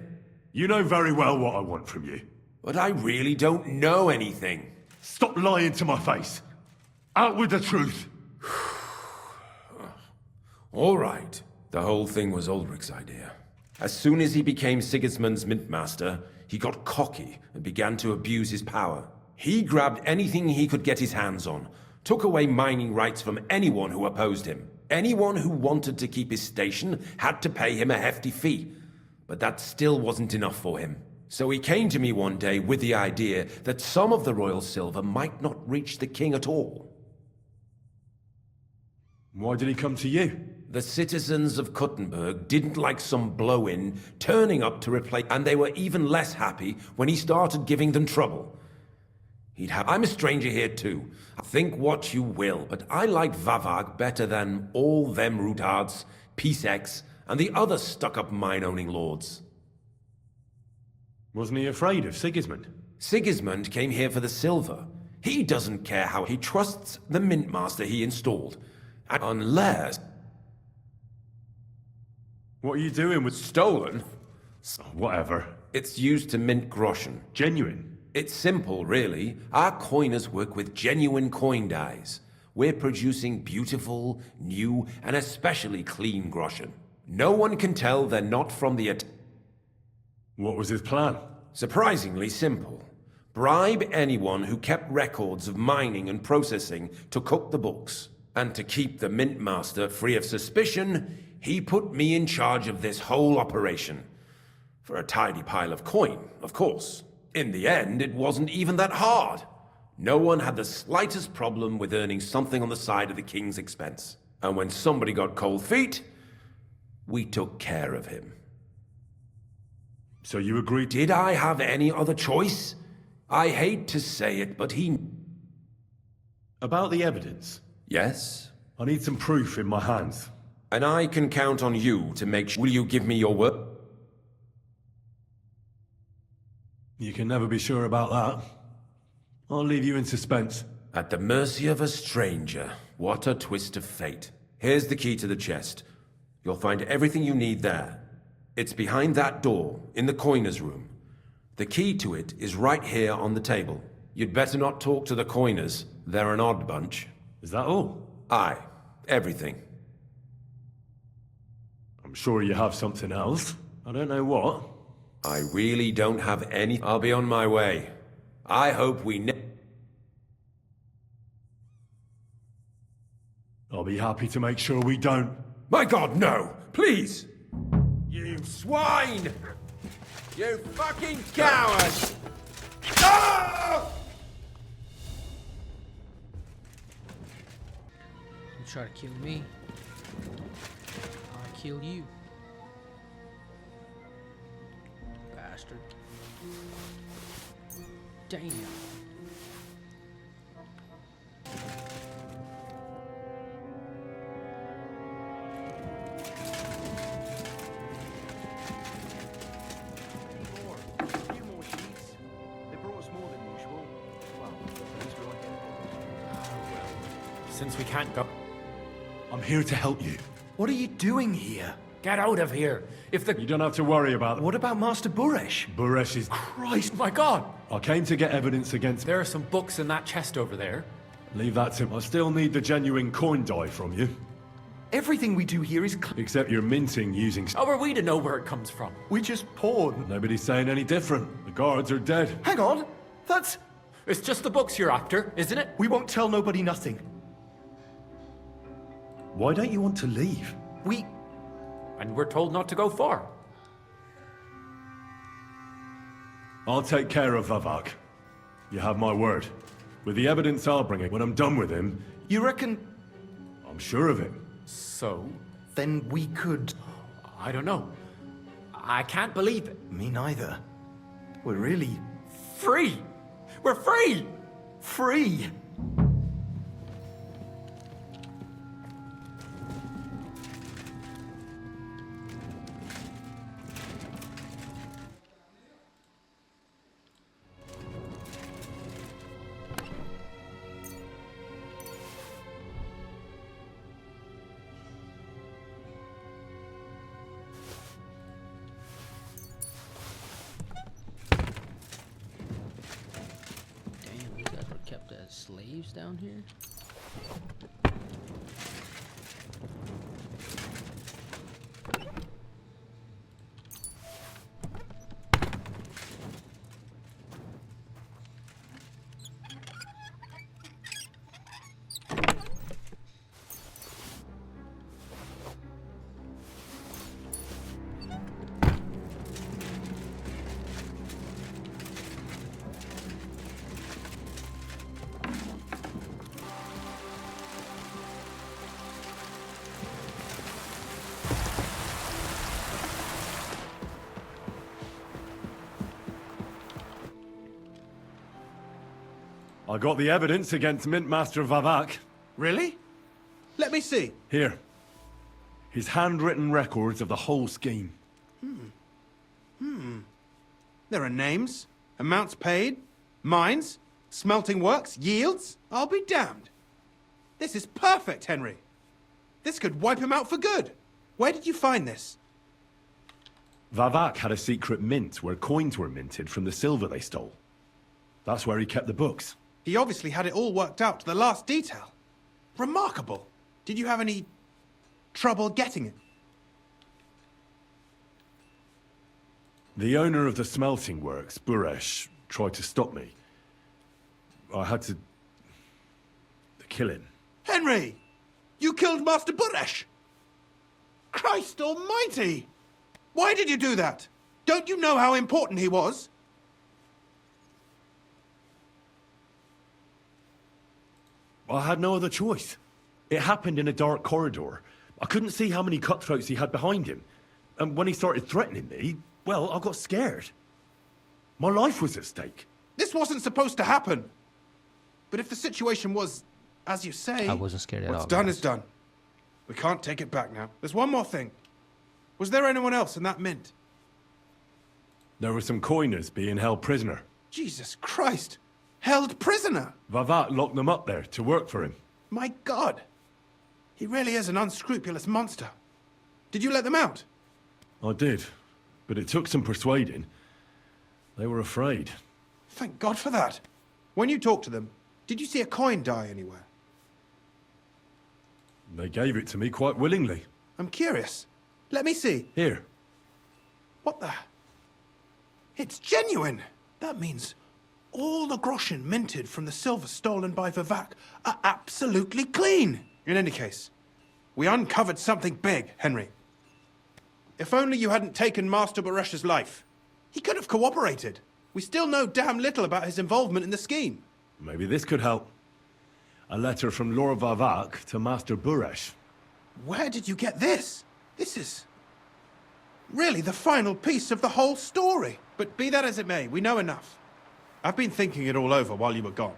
You know very well what I want from you.
But I really don't know anything.
Stop lying to my face. Out with the truth.
All right. The whole thing was Ulrich's idea. As soon as he became Sigismund's Mintmaster, he got cocky and began to abuse his power. He grabbed anything he could get his hands on, took away mining rights from anyone who opposed him. Anyone who wanted to keep his station had to pay him a hefty fee. But that still wasn't enough for him. So he came to me one day with the idea that some of the royal silver might not reach the king at all.
Why did he come to you?
The citizens of Kuttenberg didn't like some blow-in turning up to replace, and they were even less happy when he started giving them trouble. I'm a stranger here too. Think what you will, but I like Vavag better than all them Ruthards, Peacex, and the other stuck-up mine-owning lords.
Wasn't he afraid of Sigismund?
Sigismund came here for the silver. He doesn't care how he trusts the Mintmaster he installed. Unless...
What are you doing with...
Stolen?
Whatever.
It's used to mint groschen.
Genuine?
It's simple, really. Our coiners work with genuine coin dies. We're producing beautiful, new, and especially clean groschen. No one can tell they're not from the...
What was his plan?
Surprisingly simple. Bribe anyone who kept records of mining and processing to cook the books. And to keep the Mintmaster free of suspicion, he put me in charge of this whole operation. For a tidy pile of coin, of course. In the end, it wasn't even that hard. No one had the slightest problem with earning something on the side of the king's expense. And when somebody got cold feet, we took care of him.
So you agreed?
Did I have any other choice? I hate to say it, but he...
About the evidence?
Yes?
I need some proof in my hands.
And I can count on you to make sure... Will you give me your word?
You can never be sure about that. I'll leave you in suspense.
At the mercy of a stranger. What a twist of fate. Here's the key to the chest. You'll find everything you need there. It's behind that door, in the coiner's room. The key to it is right here on the table. You'd better not talk to the coiners. They're an odd bunch.
Is that all?
Aye. Everything.
I'm sure you have something else. I don't know what.
I really don't have any... I'll be on my way. I hope we
I'll be happy to make sure we don't.
My God, no! Please!
You swine! You fucking coward! Ah!
You try to kill me, I'll kill you. Bastard. Damn.
Since we can't go...
I'm here to help you.
What are you doing here?
Get out of here. If the...
You don't have to worry about them.
What about Master Buresh?
Buresh is...
Christ, my God!
I came to get evidence against...
There are some books in that chest over there.
Leave that to... I still need the genuine coin die from you.
Everything we do here is...
Except you're minting using...
How are we to know where it comes from?
We just pawn.
Nobody's saying any different. The guards are dead.
Hang on! That's...
It's just the books you're after, isn't it?
We won't tell nobody nothing.
Why don't you want to leave?
And we're told not to go far.
I'll take care of Vavak. You have my word. With the evidence I'll bring it when I'm done with him...
You reckon...
I'm sure of it.
So?
Then we could...
I don't know. I can't believe it.
Me neither. We're really...
Free! We're free!
Free!
Slaves down here?
I got the evidence against Mint Master Vavak.
Really? Let me see.
Here. His handwritten records of the whole scheme.
There are names, amounts paid, mines, smelting works, yields. I'll be damned. This is perfect, Henry. This could wipe him out for good. Where did you find this?
Vavak had a secret mint where coins were minted from the silver they stole. That's where he kept the books.
He obviously had it all worked out to the last detail. Remarkable. Did you have any trouble getting it?
The owner of the smelting works, Buresh, tried to stop me. I had to kill him.
Henry! You killed Master Buresh! Christ almighty! Why did you do that? Don't you know how important he was?
I had no other choice. It happened in a dark corridor. I couldn't see how many cutthroats he had behind him. And when he started threatening me, well, I got scared. My life was at stake.
This wasn't supposed to happen. But if the situation was, as you say...
I wasn't scared at all.
What's done is done. We can't take it back now. There's one more thing. Was there anyone else in that mint?
There were some coiners being held prisoner.
Jesus Christ! Held prisoner!
Vavak locked them up there to work for him.
My God! He really is an unscrupulous monster. Did you let them out?
I did, but it took some persuading. They were afraid.
Thank God for that. When you talked to them, did you see a coin die anywhere?
They gave it to me quite willingly.
I'm curious. Let me see.
Here.
What the... It's genuine! That means all the groschen minted from the silver stolen by Vavak are absolutely clean! In any case, we uncovered something big, Henry. If only you hadn't taken Master Buresh's life. He could have cooperated. We still know damn little about his involvement in the scheme.
Maybe this could help. A letter from Lord Vavak to Master Buresh.
Where did you get this? This is... really the final piece of the whole story. But be that as it may, we know enough. I've been thinking it all over while you were gone.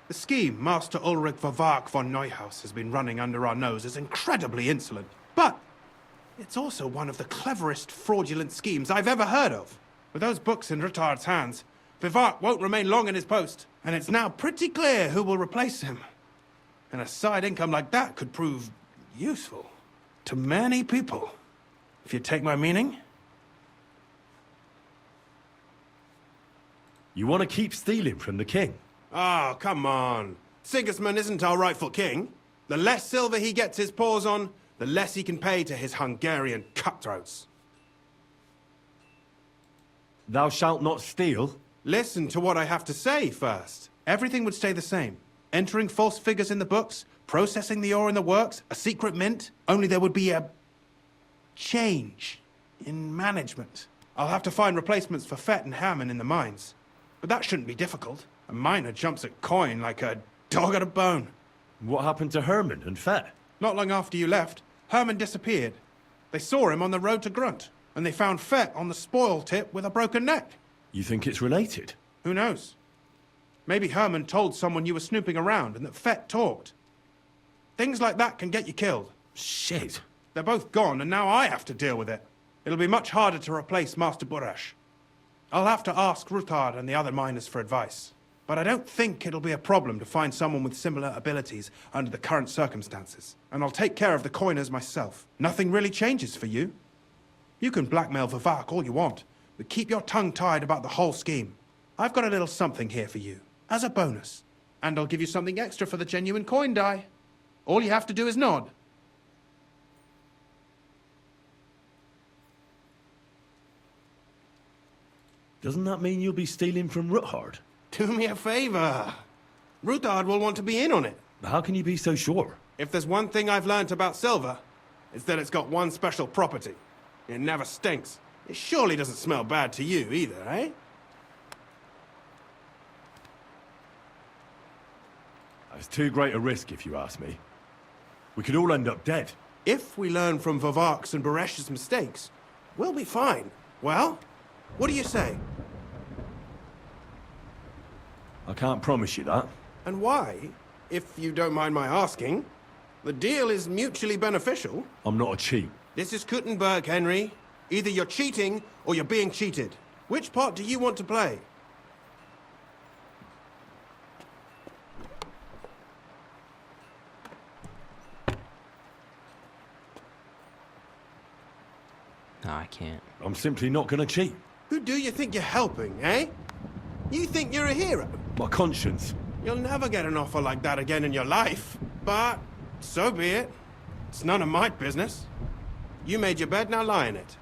The scheme Master Ulrich Vavak von Neuhaus has been running under our nose is incredibly insolent. But it's also one of the cleverest fraudulent schemes I've ever heard of. With those books in Ruthard's hands, Vavak won't remain long in his post. And it's now pretty clear who will replace him. And a side income like that could prove Useful. To many people. If you take my meaning.
You want to keep stealing from the king?
Oh, come on. Sigismund isn't our rightful king. The less silver he gets his paws on, the less he can pay to his Hungarian cutthroats.
Thou shalt not steal?
Listen to what I have to say first. Everything would stay the same. Entering false figures in the books, processing the ore in the works, a secret mint, only there would be a change in management. I'll have to find replacements for Fett and Hammond in the mines. But that shouldn't be difficult. A miner jumps at coin like a dog at a bone.
What happened to Herman and Fett?
Not long after you left, Herman disappeared. They saw him on the road to Grunt, and they found Fett on the spoil tip with a broken neck.
You think it's related?
Who knows? Maybe Herman told someone you were snooping around and that Fett talked. Things like that can get you killed.
Shit.
They're both gone, and now I have to deal with it. It'll be much harder to replace Master Buresh. I'll have to ask Ruthard and the other miners for advice. But I don't think it'll be a problem to find someone with similar abilities under the current circumstances. And I'll take care of the coiners myself. Nothing really changes for you. You can blackmail Vivak all you want, but keep your tongue tied about the whole scheme. I've got a little something here for you, as a bonus. And I'll give you something extra for the genuine coin die. All you have to do is nod.
Doesn't that mean you'll be stealing from Ruthard?
Do me a favor. Ruthard will want to be in on it.
How can you be so sure?
If there's one thing I've learnt about silver, it's that it's got one special property. It never stinks. It surely doesn't smell bad to you either, eh?
That's too great a risk, if you ask me. We could all end up dead.
If we learn from Vivak's and Buresh's mistakes, we'll be fine. Well, what do you say?
I can't promise you that.
And why, if you don't mind my asking? The deal is mutually beneficial.
I'm not a cheat.
This is Kuttenberg, Henry. Either you're cheating, or you're being cheated. Which part do you want to play?
No, I can't.
I'm simply not gonna cheat.
Who do you think you're helping, eh? You think you're a hero?
My conscience.
You'll never get an offer like that again in your life. But, so be it. It's none of my business. You made your bed, now lie in it.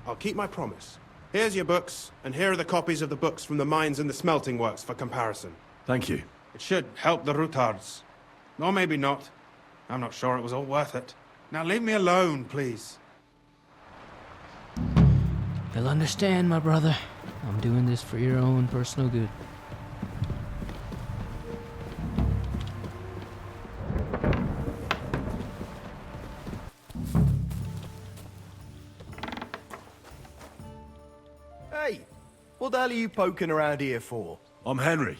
I'll keep my promise. Here's your books, and here are the copies of the books from the mines and the smelting works for comparison.
Thank you.
It should help the Ruthards. Or maybe not. I'm not sure it was all worth it. Now leave me alone, please.
You'll understand, my brother. I'm doing this for your own personal good.
Hey, what the hell are you poking around here for?
I'm Henry.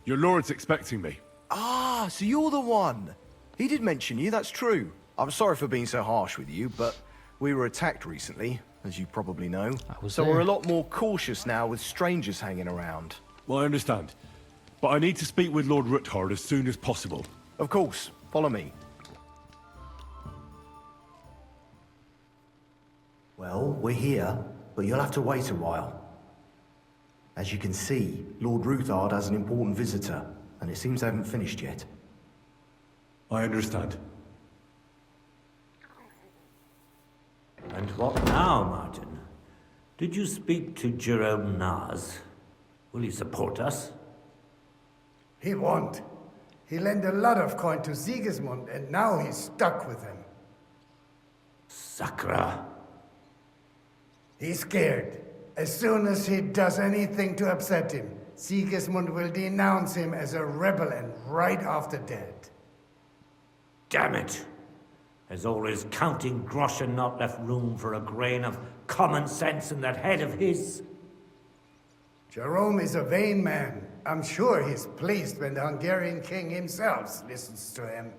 Your lord's expecting me.
Ah, so you're the one. He did mention you, that's true. I'm sorry for being so harsh with you, but we were attacked recently, as you probably know. So we're a lot more cautious now with strangers hanging around.
Well, I understand. But I need to speak with Lord Ruthard as soon as possible.
Of course. Follow me.
Well, we're here, but you'll have to wait a while. As you can see, Lord Ruthard has an important visitor, and it seems they haven't finished yet.
I understand.
And what now, Martin? Did you speak to Jerome Naz? Will he support us?
He won't. He lent a lot of coin to Sigismund, and now he's stuck with him.
Sakra.
He's scared. As soon as he does anything to upset him, Sigismund will denounce him as a rebel and right after dead.
Damn it! There's always counting groschen not left room for a grain of common sense in that head of his.
Jerome is a vain man. I'm sure he's pleased when the Hungarian king himself listens to him.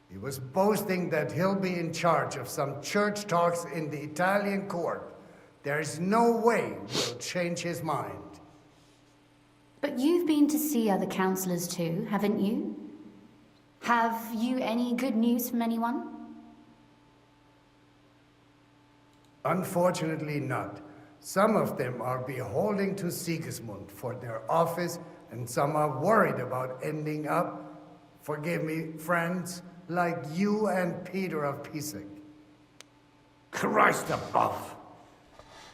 He was boasting that he'll be in charge of some church talks in the Italian court. There's no way we'll change his mind.
But you've been to see other councillors too, haven't you? Have you any good news from anyone?
Unfortunately not. Some of them are beholden to Sigismund for their office, and some are worried about ending up, forgive me, friends, like you and Peter of Pisek.
Christ above!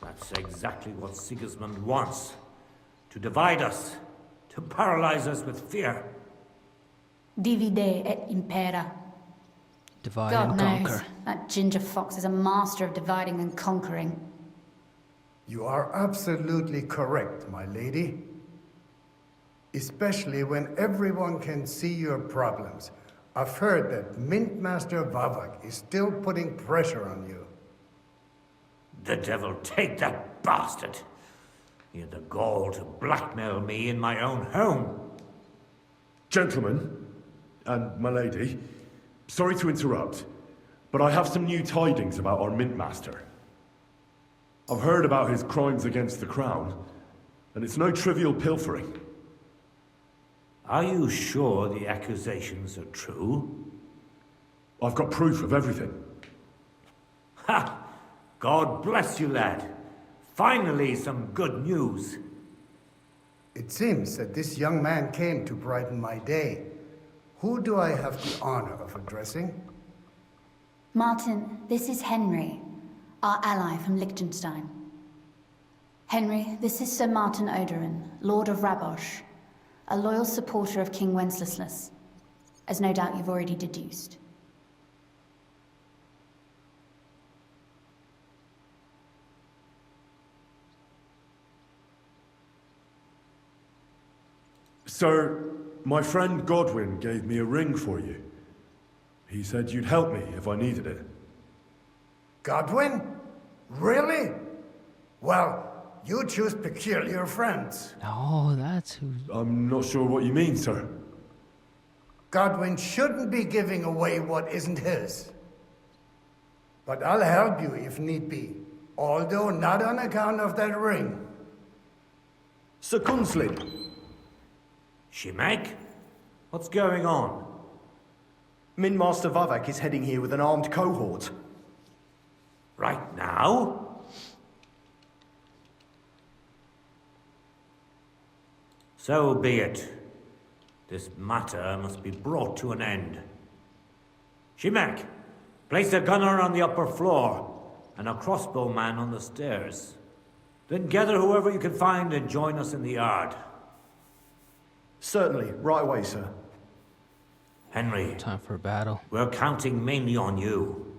That's exactly what Sigismund wants. To divide us. To paralyze us with fear.
Divide et impera.
Divide
God
and
knows,
conquer.
that ginger fox is a master of dividing and conquering.
You are absolutely correct, my lady. Especially when everyone can see your problems. I've heard that Mint Master Vavak is still putting pressure on you.
The devil take that bastard! He had the gall to blackmail me in my own home.
Gentlemen, and my lady, sorry to interrupt, but I have some new tidings about our Mint Master. I've heard about his crimes against the Crown, and it's no trivial pilfering.
Are you sure the accusations are true?
I've got proof of everything.
Ha! God bless you, lad. Finally, some good news.
It seems that this young man came to brighten my day. Who do I have the honor of addressing?
Martin, this is Henry, our ally from Liechtenstein. Henry, this is Sir Martin Odorin, Lord of Rabosh, a loyal supporter of King Wenceslas, as no doubt you've already deduced.
Sir, my friend Godwin gave me a ring for you. He said you'd help me if I needed it.
Godwin? Really? Well, you choose peculiar friends.
Oh, that's who...
I'm not sure what you mean, sir.
Godwin shouldn't be giving away what isn't his. But I'll help you if need be, although not on account of that ring.
Sir Kunslin.
Shimek? What's going on?
Mint Master Vavak is heading here with an armed cohort.
Right now? So be it. This matter must be brought to an end. Shimek, place a gunner on the upper floor and a crossbowman on the stairs. Then gather whoever you can find and join us in the yard.
Certainly, right away, sir.
Henry.
Time for a battle.
We're counting mainly on you.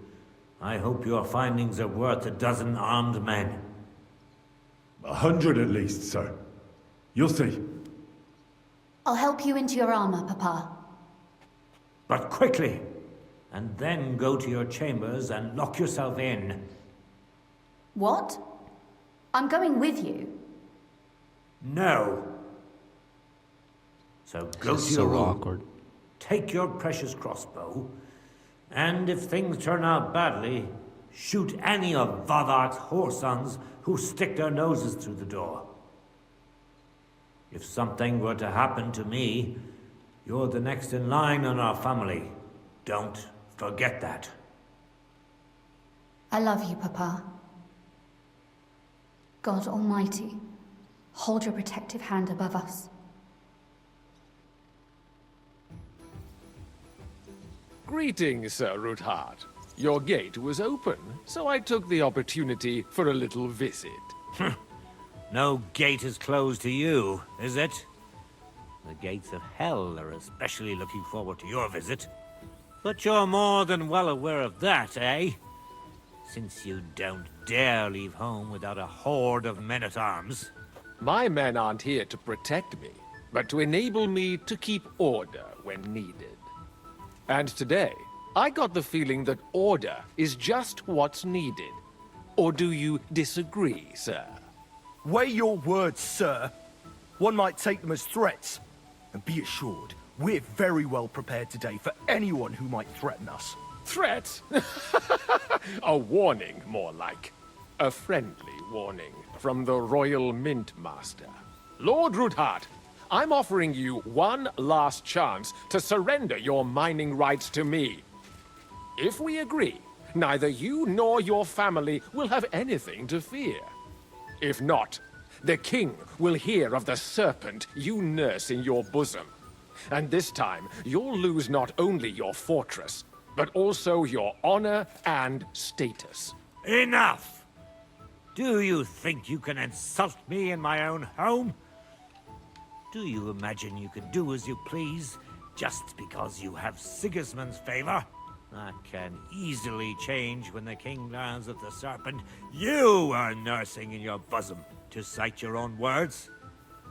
I hope your findings are worth 12 armed men.
100 at least, sir. You'll see.
I'll help you into your armor, Papa.
But quickly! And then go to your chambers and lock yourself in.
What? I'm going with you.
No. So go to your room. Take your precious crossbow, and if things turn out badly, shoot any of Vavak's whoresons who stick their noses through the door. If something were to happen to me, you're the next in line in our family. Don't forget that.
I love you, Papa. God Almighty, hold your protective hand above us.
Greetings, Sir Ruthard. Your gate was open, so I took the opportunity for a little visit.
No gate is closed to you, is it? The gates of hell are especially looking forward to your visit. But you're more than well aware of that, eh? Since you don't dare leave home without a horde of men-at-arms.
My men aren't here to protect me, but to enable me to keep order when needed. And today, I got the feeling that order is just what's needed. Or do you disagree, sir?
Weigh your words, sir. One might take them as threats. And be assured, we're very well prepared today for anyone who might threaten us.
Threat? A warning, more like. A friendly warning from the Royal Mint Master. Lord Ruthard, I'm offering you one last chance to surrender your mining rights to me. If we agree, neither you nor your family will have anything to fear. If not, the king will hear of the serpent you nurse in your bosom. And this time, you'll lose not only your fortress, but also your honor and status.
Enough! Do you think you can insult me in my own home? Do you imagine you can do as you please, just because you have Sigismund's favor? That can easily change when the king learns of the serpent you are nursing in your bosom, to cite your own words,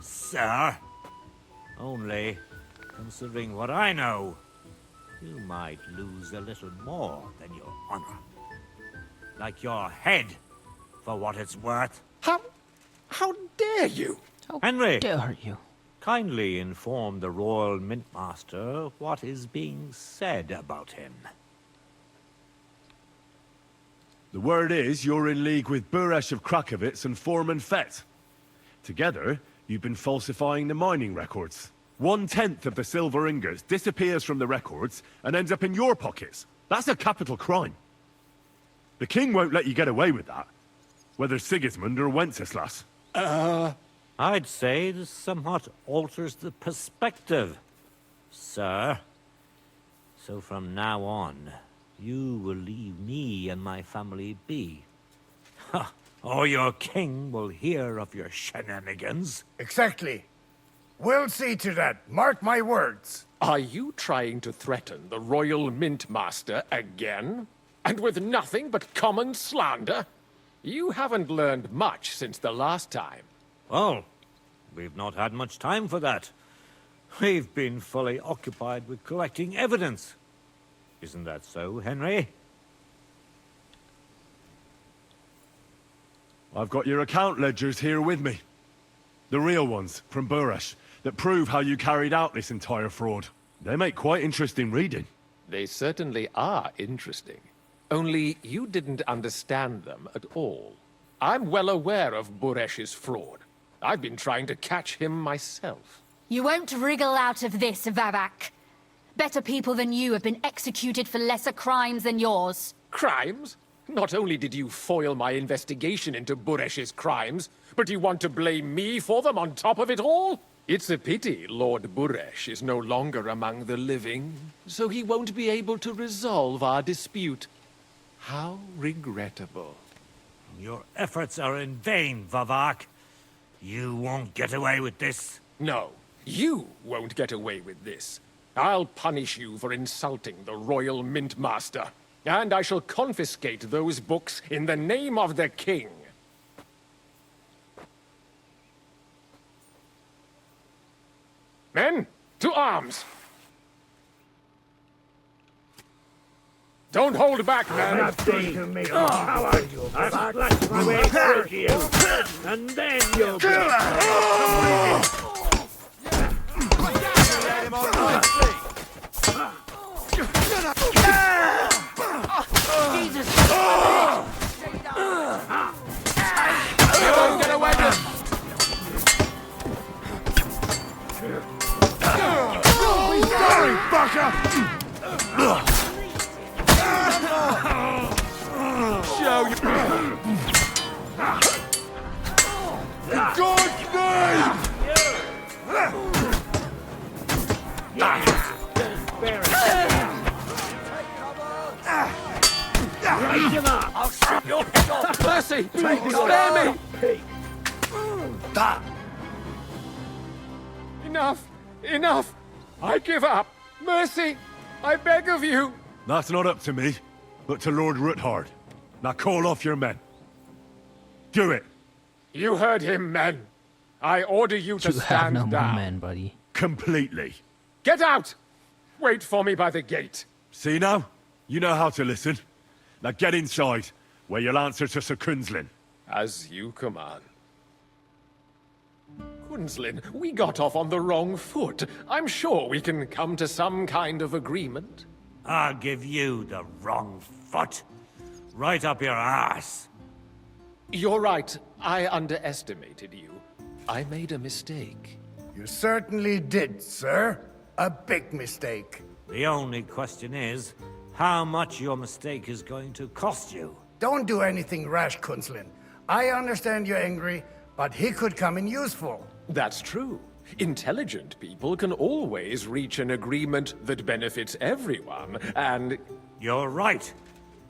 sir. Only, considering what I know, you might lose a little more than your honor. Like your head, for what it's worth.
How dare you?
Henry!
Dare you?
Kindly inform the Royal Mintmaster what is being said about him.
The word is you're in league with Buresh of Krakowitz and Foreman Fett. Together, you've been falsifying the mining records. 1/10 of the silver ingots disappears from the records and ends up in your pockets. That's a capital crime. The king won't let you get away with that, whether Sigismund or Wenceslas.
I'd say this somewhat alters the perspective, sir. So from now on, you will leave me and my family be. Or your king will hear of your shenanigans.
Exactly. We'll see to that. Mark my words.
Are you trying to threaten the Royal Mintmaster again? And with nothing but common slander? You haven't learned much since the last time.
Well, we've not had much time for that. We've been fully occupied with collecting evidence. Isn't that so, Henry?
I've got your account ledgers here with me. The real ones, from Buresh, that prove how you carried out this entire fraud. They make quite interesting reading.
They certainly are interesting. Only you didn't understand them at all. I'm well aware of Buresh's fraud. I've been trying to catch him myself.
You won't wriggle out of this, Vavak. Better people than you have been executed for lesser crimes than yours.
Crimes? Not only did you foil my investigation into Buresh's crimes, but you want to blame me for them on top of it all? It's a pity Lord Buresh is no longer among the living, so he won't be able to resolve our dispute. How regrettable.
Your efforts are in vain, Vavak. You won't get away with this.
No, you won't get away with this. I'll punish you for insulting the Royal Mintmaster, and I shall confiscate those books in the name of the king. Men, to arms! Don't hold back, men!
I've slashed my way through to you, and then you'll be...
Jesus! You won't get away with...
Sorry, fucker!
Show you...
God's name!
I'll shoot your head off!
Mercy! Spare me! Enough! Enough! I give up! Mercy! I beg of you!
That's not up to me, but to Lord Ruthard. Now call off your men. Do it!
You heard him, men. I order you to
You have
stand
no more
down.
men, buddy.
Completely.
Get out! Wait for me by the gate.
See now? You know how to listen. Now get inside, where you'll answer to Sir Kunzlin.
As you command. Kunzlin, we got off on the wrong foot. I'm sure we can come to some kind of agreement.
I'll give you the wrong foot. Right up your ass.
You're right. I underestimated you. I made a mistake.
You certainly did, sir. A big mistake.
The only question is, how much your mistake is going to cost you.
Don't do anything rash, Kunzlin. I understand you're angry, but he could come in useful.
That's true. Intelligent people can always reach an agreement that benefits everyone, and...
You're right.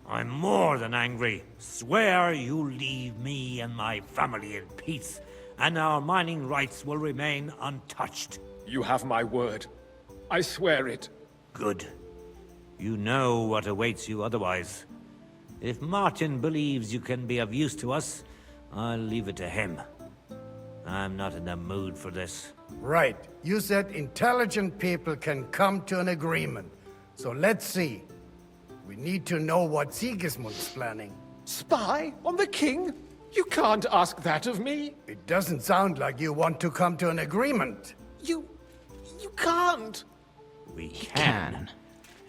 I'm more than angry. Swear you leave me and my family in peace, and our mining rights will remain untouched.
You have my word. I swear it.
Good. You know what awaits you otherwise. If Martin believes you can be of use to us, I'll leave it to him. I'm not in the mood for this.
Right. You said intelligent people can come to an agreement. So let's see. We need to know what Sigismund's planning.
Spy on the king? You can't ask that of me.
It doesn't sound like you want to come to an agreement.
You can't.
We can.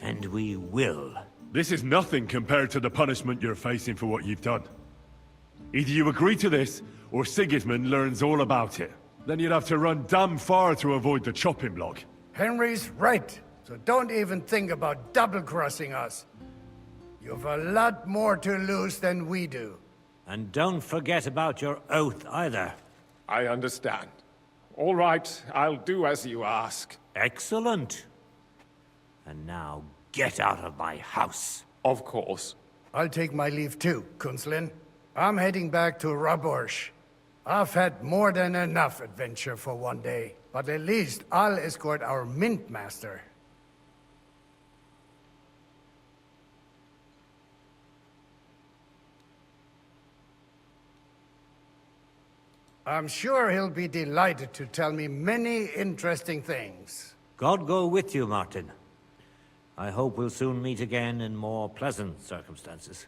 And we will.
This is nothing compared to the punishment you're facing for what you've done. Either you agree to this, or Sigismund learns all about it. Then you'd have to run damn far to avoid the chopping block.
Henry's right. So don't even think about double-crossing us. You've a lot more to lose than we do.
And don't forget about your oath either.
I understand. All right, I'll do as you ask.
Excellent. And now get out of my house.
Of course.
I'll take my leave too, Kunzlin. I'm heading back to Raborsch. I've had more than enough adventure for one day, but at least I'll escort our mint master. I'm sure he'll be delighted to tell me many interesting things.
God go with you, Martin. I hope we'll soon meet again in more pleasant circumstances.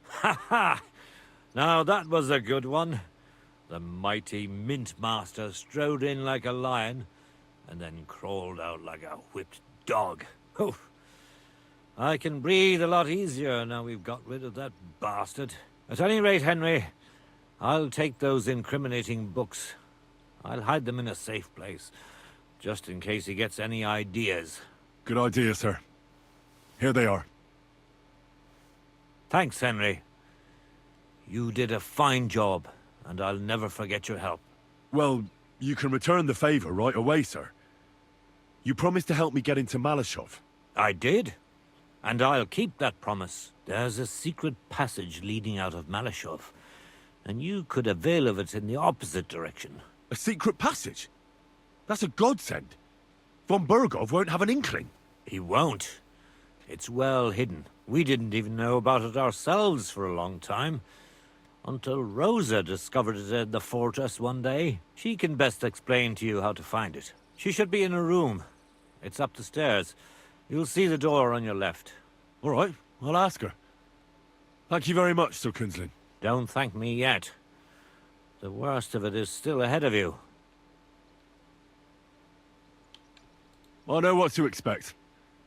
Ha ha! Now that was a good one. The mighty Mint Master strode in like a lion, and then crawled out like a whipped dog. Oof. I can breathe a lot easier now we've got rid of that bastard. At any rate, Henry, I'll take those incriminating books. I'll hide them in a safe place, just in case he gets any ideas.
Good idea, sir. Here they are.
Thanks, Henry. You did a fine job, and I'll never forget your help.
Well, you can return the favor right away, sir. You promised to help me get into Malesov.
I did, and I'll keep that promise. There's a secret passage leading out of Malesov, and you could avail of it in the opposite direction.
A secret passage? That's a godsend. Von Bergov won't have an inkling.
He won't. It's well hidden. We didn't even know about it ourselves for a long time. Until Rosa discovered it in the fortress one day. She can best explain to you how to find it. She should be in a room. It's up the stairs. You'll see the door on your left.
All right, I'll ask her. Thank you very much, Sir Kunzlin.
Don't thank me yet. The worst of it is still ahead of you.
I know what to expect.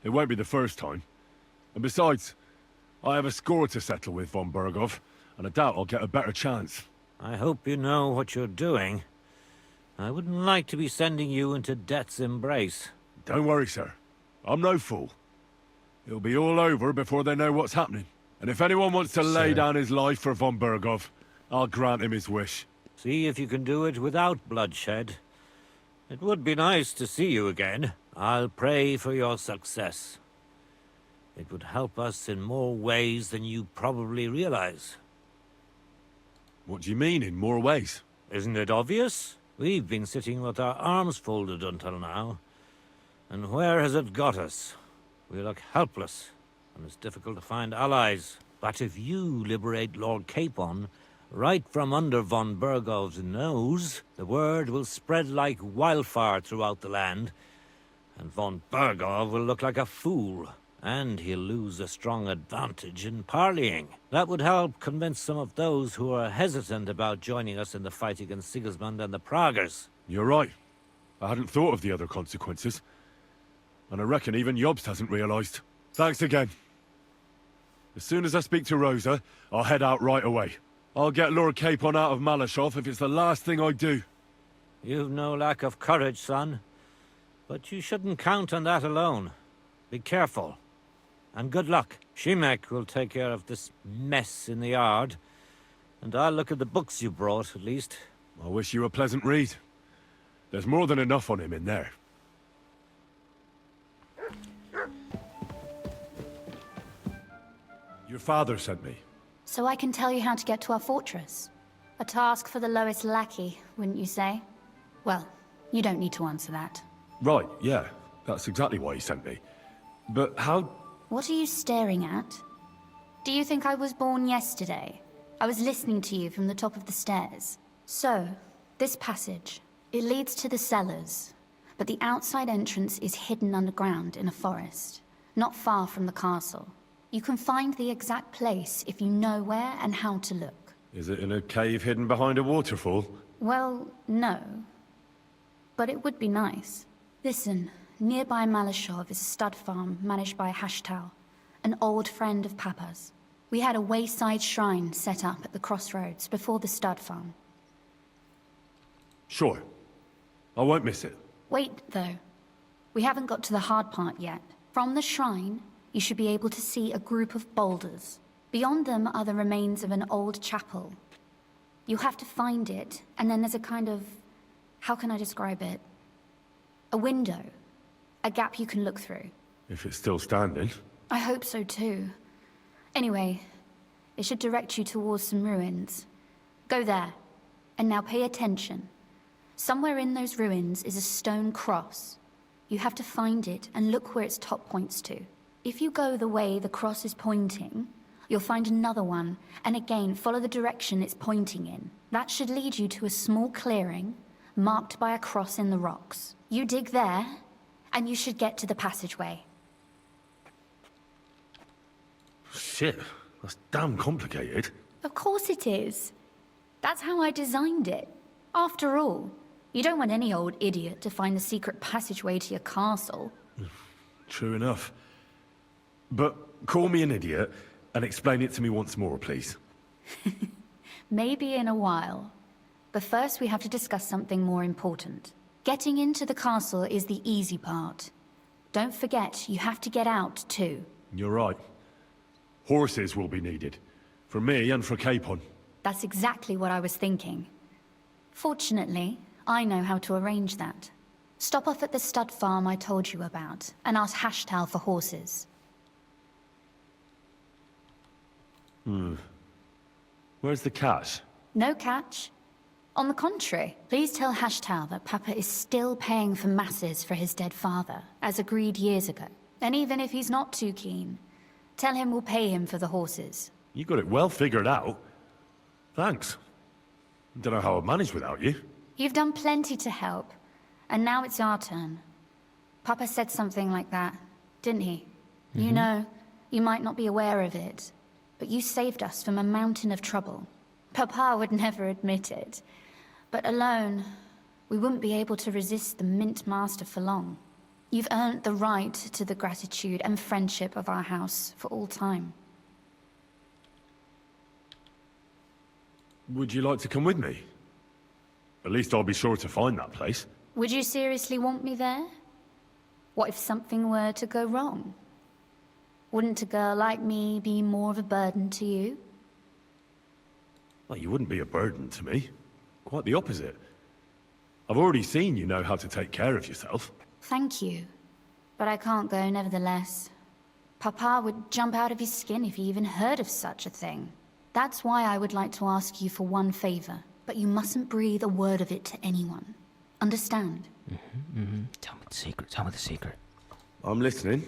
It won't be the first time. And besides, I have a score to settle with Von Bergov, and I doubt I'll get a better chance.
I hope you know what you're doing. I wouldn't like to be sending you into death's embrace.
Don't worry, sir. I'm no fool. It'll be all over before they know what's happening. And if anyone wants to lay down his life for Von Bergov, I'll grant him his wish.
See if you can do it without bloodshed. It would be nice to see you again. I'll pray for your success. It would help us in more ways than you probably realize.
What do you mean, in more ways?
Isn't it obvious? We've been sitting with our arms folded until now. And where has it got us? We look helpless, and it's difficult to find allies. But if you liberate Lord Capon, right from under Von Bergov's nose, the word will spread like wildfire throughout the land, and Von Bergov will look like a fool, and he'll lose a strong advantage in parleying. That would help convince some of those who are hesitant about joining us in the fight against Sigismund and the Praguers.
You're right. I hadn't thought of the other consequences. And I reckon even Jobst hasn't realized. Thanks again. As soon as I speak to Rosa, I'll head out right away. I'll get Lord Capon out of Malesov if it's the last thing I do.
You've no lack of courage, son. But you shouldn't count on that alone. Be careful. And good luck. Shimek will take care of this mess in the yard. And I'll look at the books you brought, at least.
I wish you a pleasant read. There's more than enough on him in there. Your father sent me.
So I can tell you how to get to our fortress. A task for the lowest lackey, wouldn't you say? Well, you don't need to answer that.
Right, yeah. That's exactly why he sent me. But how...
What are you staring at? Do you think I was born yesterday? I was listening to you from the top of the stairs. So, this passage, it leads to the cellars, but the outside entrance is hidden underground in a forest, not far from the castle. You can find the exact place if you know where and how to look.
Is it in a cave hidden behind a waterfall?
Well, no. But it would be nice. Listen, nearby Malesov is a stud farm managed by Hashtal, an old friend of Papa's. We had a wayside shrine set up at the crossroads before the stud farm.
Sure. I won't miss it.
Wait, though. We haven't got to the hard part yet. From the shrine, you should be able to see a group of boulders. Beyond them are the remains of an old chapel. You'll have to find it, and then there's a kind of... how can I describe it? A window. A gap you can look through.
If it's still standing.
I hope so too. Anyway, it should direct you towards some ruins. Go there. And now pay attention. Somewhere in those ruins is a stone cross. You have to find it and look where its top points to. If you go the way the cross is pointing, you'll find another one, and again follow the direction it's pointing in. That should lead you to a small clearing, marked by a cross in the rocks. You dig there, and you should get to the passageway.
Shit, that's damn complicated.
Of course it is. That's how I designed it. After all, you don't want any old idiot to find the secret passageway to your castle.
True enough. But call me an idiot and explain it to me once more, please.
Maybe in a while. But first we have to discuss something more important. Getting into the castle is the easy part. Don't forget, you have to get out too.
You're right. Horses will be needed. For me and for Capon.
That's exactly what I was thinking. Fortunately, I know how to arrange that. Stop off at the stud farm I told you about, and ask Hashtal for horses.
Where's the catch?
No catch. On the contrary, please tell Hashtal that Papa is still paying for masses for his dead father, as agreed years ago. And even if he's not too keen, tell him we'll pay him for the horses.
You got it well figured out. Thanks. Don't know how I'd manage without you.
You've done plenty to help, and now it's our turn. Papa said something like that, didn't he? You know, you might not be aware of it, but you saved us from a mountain of trouble. Papa would never admit it, but alone, we wouldn't be able to resist the Mint Master for long. You've earned the right to the gratitude and friendship of our house for all time.
Would you like to come with me? At least I'll be sure to find that place.
Would you seriously want me there? What if something were to go wrong? Wouldn't a girl like me be more of a burden to you?
Well, you wouldn't be a burden to me. Quite the opposite. I've already seen you know how to take care of yourself.
Thank you. But I can't go nevertheless. Papa would jump out of his skin if he even heard of such a thing. That's why I would like to ask you for one favor, but you mustn't breathe a word of it to anyone. Understand?
Tell me the secret, tell me the secret.
I'm listening.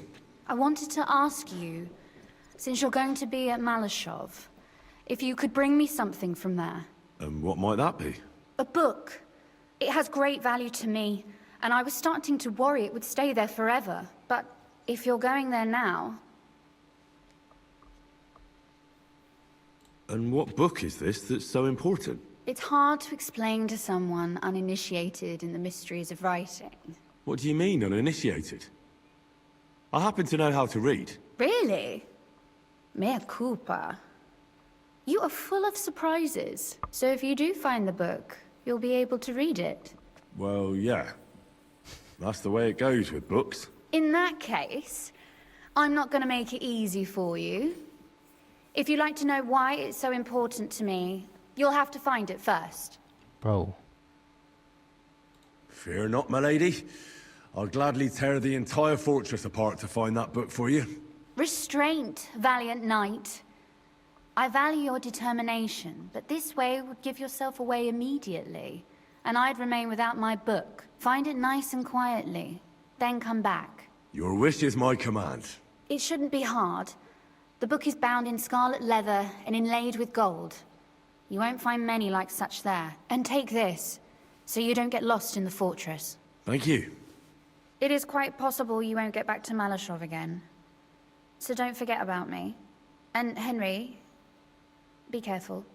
I wanted to ask you, since you're going to be at Malesov, if you could bring me something from there.
And what might that be?
A book. It has great value to me, and I was starting to worry it would stay there forever. But if you're going there now...
And what book is this that's so important?
It's hard to explain to someone uninitiated in the mysteries of writing.
What do you mean, uninitiated? I happen to know how to read.
Really? Mea culpa. You are full of surprises. So if you do find the book, you'll be able to read it.
Well, yeah. That's the way it goes with books.
In that case, I'm not going to make it easy for you. If you'd like to know why it's so important to me, you'll have to find it first.
Bro.
Fear not, my lady. I'll gladly tear the entire fortress apart to find that book for you.
Restraint, valiant knight. I value your determination, but this way would give yourself away immediately, and I'd remain without my book. Find it nice and quietly, then come back.
Your wish is my command.
It shouldn't be hard. The book is bound in scarlet leather and inlaid with gold. You won't find many like such there. And take this, so you don't get lost in the fortress.
Thank you.
It is quite possible you won't get back to Malesov again. So don't forget about me. And Henry, be careful.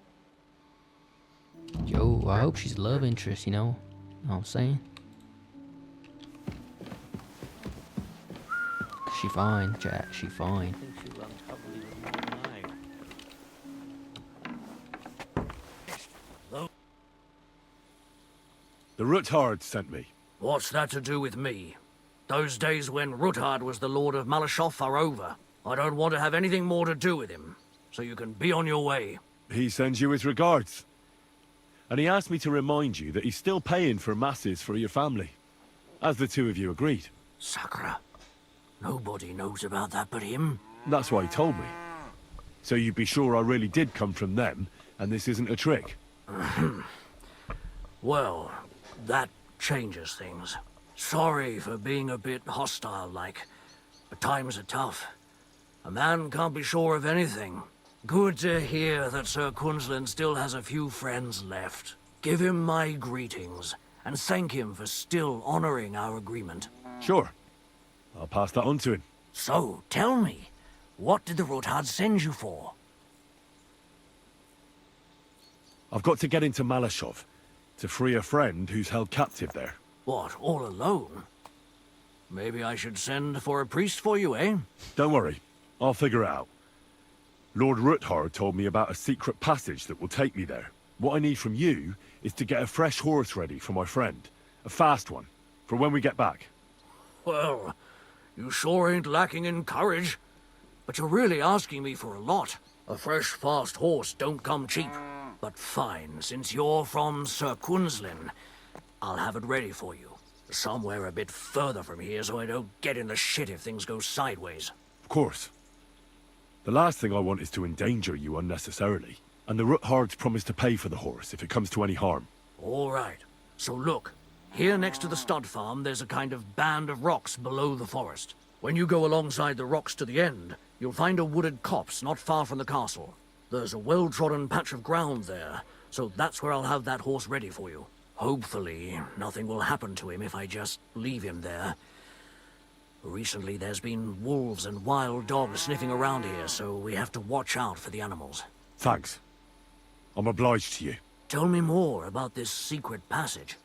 Yo, I hope she's love interest, you know? Know what I'm saying? She fine, Jack, she fine.
The Ruthard sent me.
What's that to do with me? Those days when Ruthard was the Lord of Malesov are over. I don't want to have anything more to do with him, so you can be on your way.
He sends you his regards. And he asked me to remind you that he's still paying for masses for your family, as the two of you agreed.
Sakra. Nobody knows about that but him.
That's what he told me. So you'd be sure I really did come from them, and this isn't a trick?
Well, that changes things. Sorry for being a bit hostile-like, but times are tough. A man can't be sure of anything. Good to hear that Sir Quinlan still has a few friends left. Give him my greetings, and thank him for still honoring our agreement.
Sure. I'll pass that on to him.
So, tell me, what did the Ruthard send you for?
I've got to get into Malesov, to free a friend who's held captive there.
What, all alone? Maybe I should send for a priest for you, eh?
Don't worry, I'll figure it out. Lord Ruthard told me about a secret passage that will take me there. What I need from you is to get a fresh horse ready for my friend. A fast one, for when we get back.
Well, you sure ain't lacking in courage. But you're really asking me for a lot. A fresh, fast horse don't come cheap. But fine, since you're from Sir Quinlan, I'll have it ready for you. Somewhere a bit further from here so I don't get in the shit if things go sideways.
Of course. The last thing I want is to endanger you unnecessarily. And the Ruthards promised to pay for the horse if it comes to any harm.
All right. So look, here next to the stud farm there's a kind of band of rocks below the forest. When you go alongside the rocks to the end, you'll find a wooded copse not far from the castle. There's a well-trodden patch of ground there, so that's where I'll have that horse ready for you. Hopefully, nothing will happen to him if I just leave him there. Recently, there's been wolves and wild dogs sniffing around here, so we have to watch out for the animals.
Thanks. I'm obliged to you.
Tell me more about this secret passage.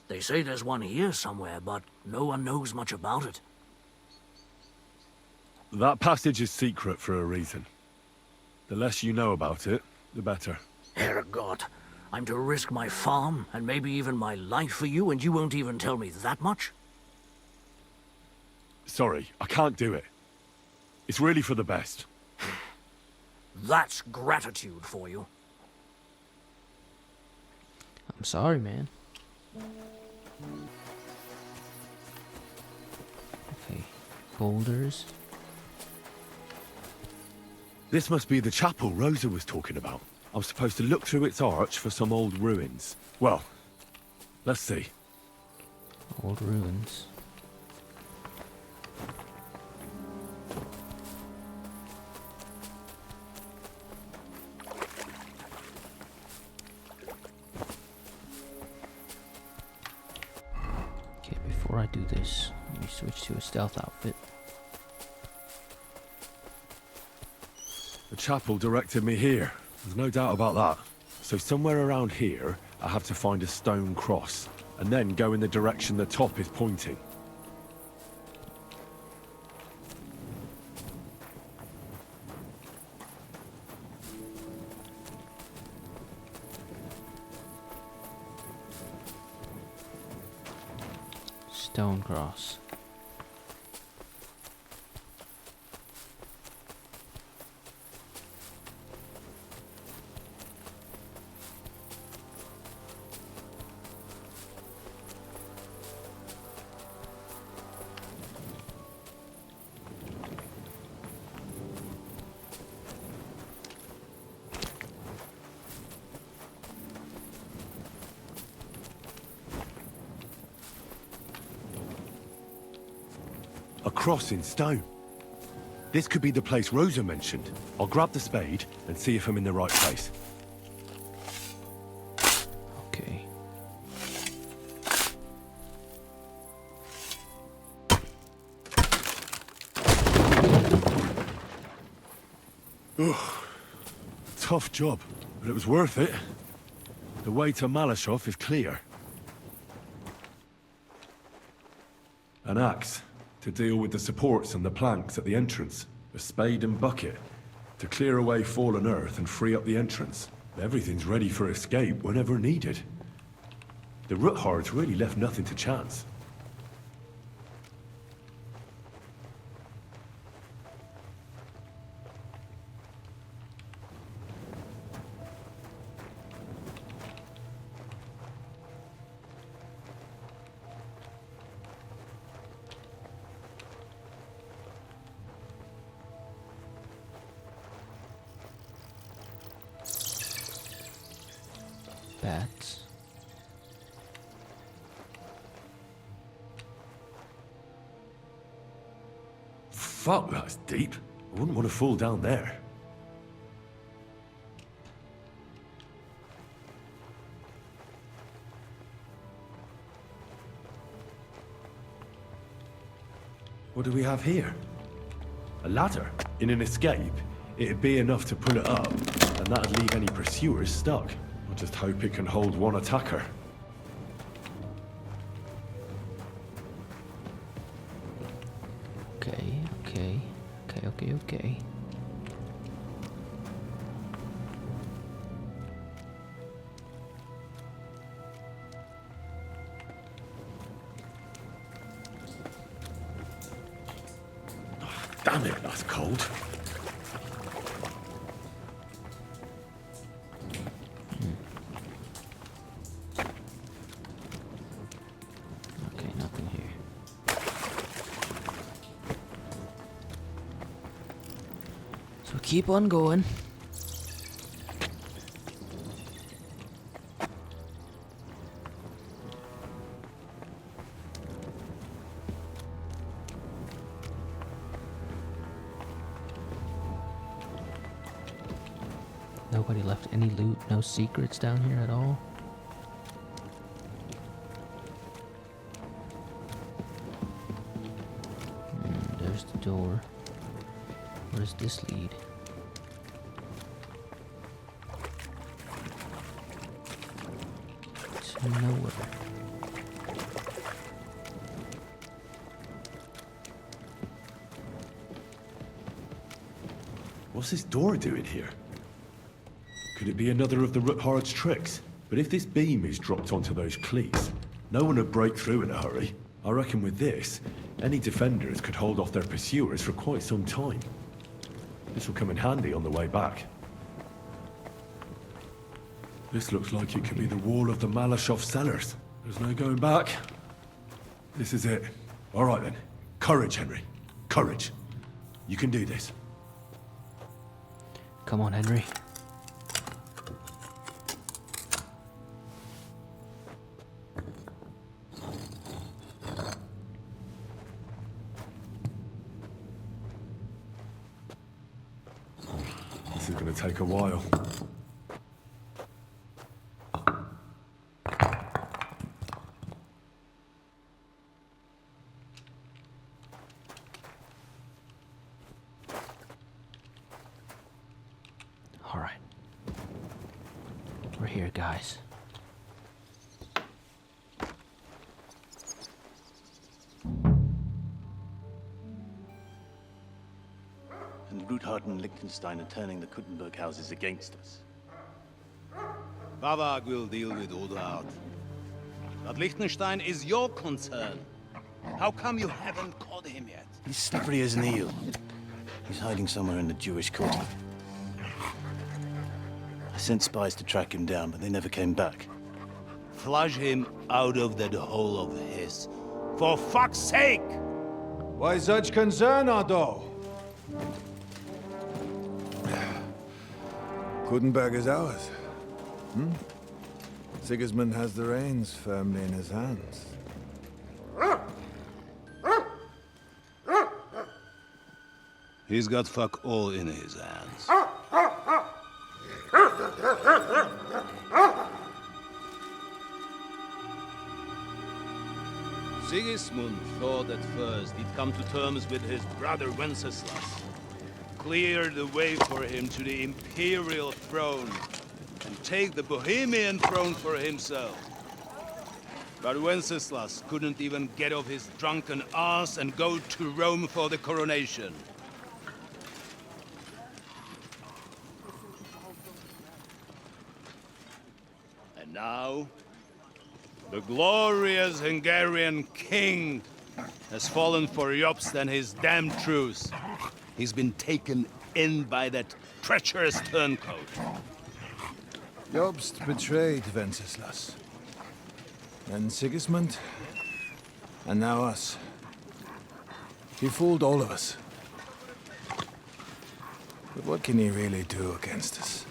They say there's one here somewhere, but no one knows much about it.
That passage is secret for a reason. The less you know about it, the better.
Herrgott, I'm to risk my farm, and maybe even my life for you, and you won't even tell me that much?
Sorry, I can't do it. It's really for the best.
That's gratitude for you.
I'm sorry, man. Okay, boulders.
This must be the chapel Rosa was talking about. I'm supposed to look through its arch for some old ruins. Well, let's see.
Old ruins. Okay, before I do this, let me switch to a stealth outfit.
The chapel directed me here. There's no doubt about that. So somewhere around here, I have to find a stone cross, and then go in the direction the top is pointing.
Stone cross.
A cross in stone. This could be the place Rosa mentioned. I'll grab the spade and see if I'm in the right place.
Okay.
Ugh. Tough job, but it was worth it. The way to Malesov is clear. An axe to deal with the supports and the planks at the entrance. A spade and bucket to clear away fallen earth and free up the entrance. Everything's ready for escape whenever needed. The Ruthards really left nothing to chance.
Bats.
Fuck, that's deep. I wouldn't want to fall down there. What do we have here? A ladder. In an escape, it'd be enough to pull it up, and that'd leave any pursuers stuck. I just hope it can hold one attacker.
Okay.
Damn it, that's cold.
Okay, nothing here. So keep on going. Nobody left any loot, no secrets down here at all. There's the door. Where does this lead? To nowhere.
What's this door doing here? Could it be another of the Ruthard's tricks? But if this beam is dropped onto those cleats, no one would break through in a hurry. I reckon with this, any defenders could hold off their pursuers for quite some time. This will come in handy on the way back. This looks like it could be the wall of the Malesov cellars. There's no going back. This is it. All right then. Courage, Henry. Courage. You can do this.
Come on, Henry.
This is going to take a while.
All right. We're here, guys.
And Ruthard and Liechtenstein are turning the Kuttenberg houses against us.
Bavag will deal with Ruthard. But Liechtenstein is your concern.
How come you haven't caught him yet? He's slippery as an eel. He's hiding somewhere in the Jewish quarter. I sent spies to track him down, but they never came back. Flush him out of that hole of his. For fuck's sake!
Why such concern, Otto?
Gutenberg is ours. Sigismund has the reins firmly in his hands.
He's got fuck all in his hands. Sigismund thought at first he'd come to terms with his brother Wenceslas, clear the way for him to the imperial throne, and take the Bohemian throne for himself. But Wenceslas couldn't even get off his drunken ass and go to Rome for the coronation. And now, the glorious Hungarian king has fallen for Jobst and his damned truce. He's been taken in by that treacherous turncoat.
Jobst betrayed Wenceslas. And Sigismund. And now us. He fooled all of us. But what can he really do against us?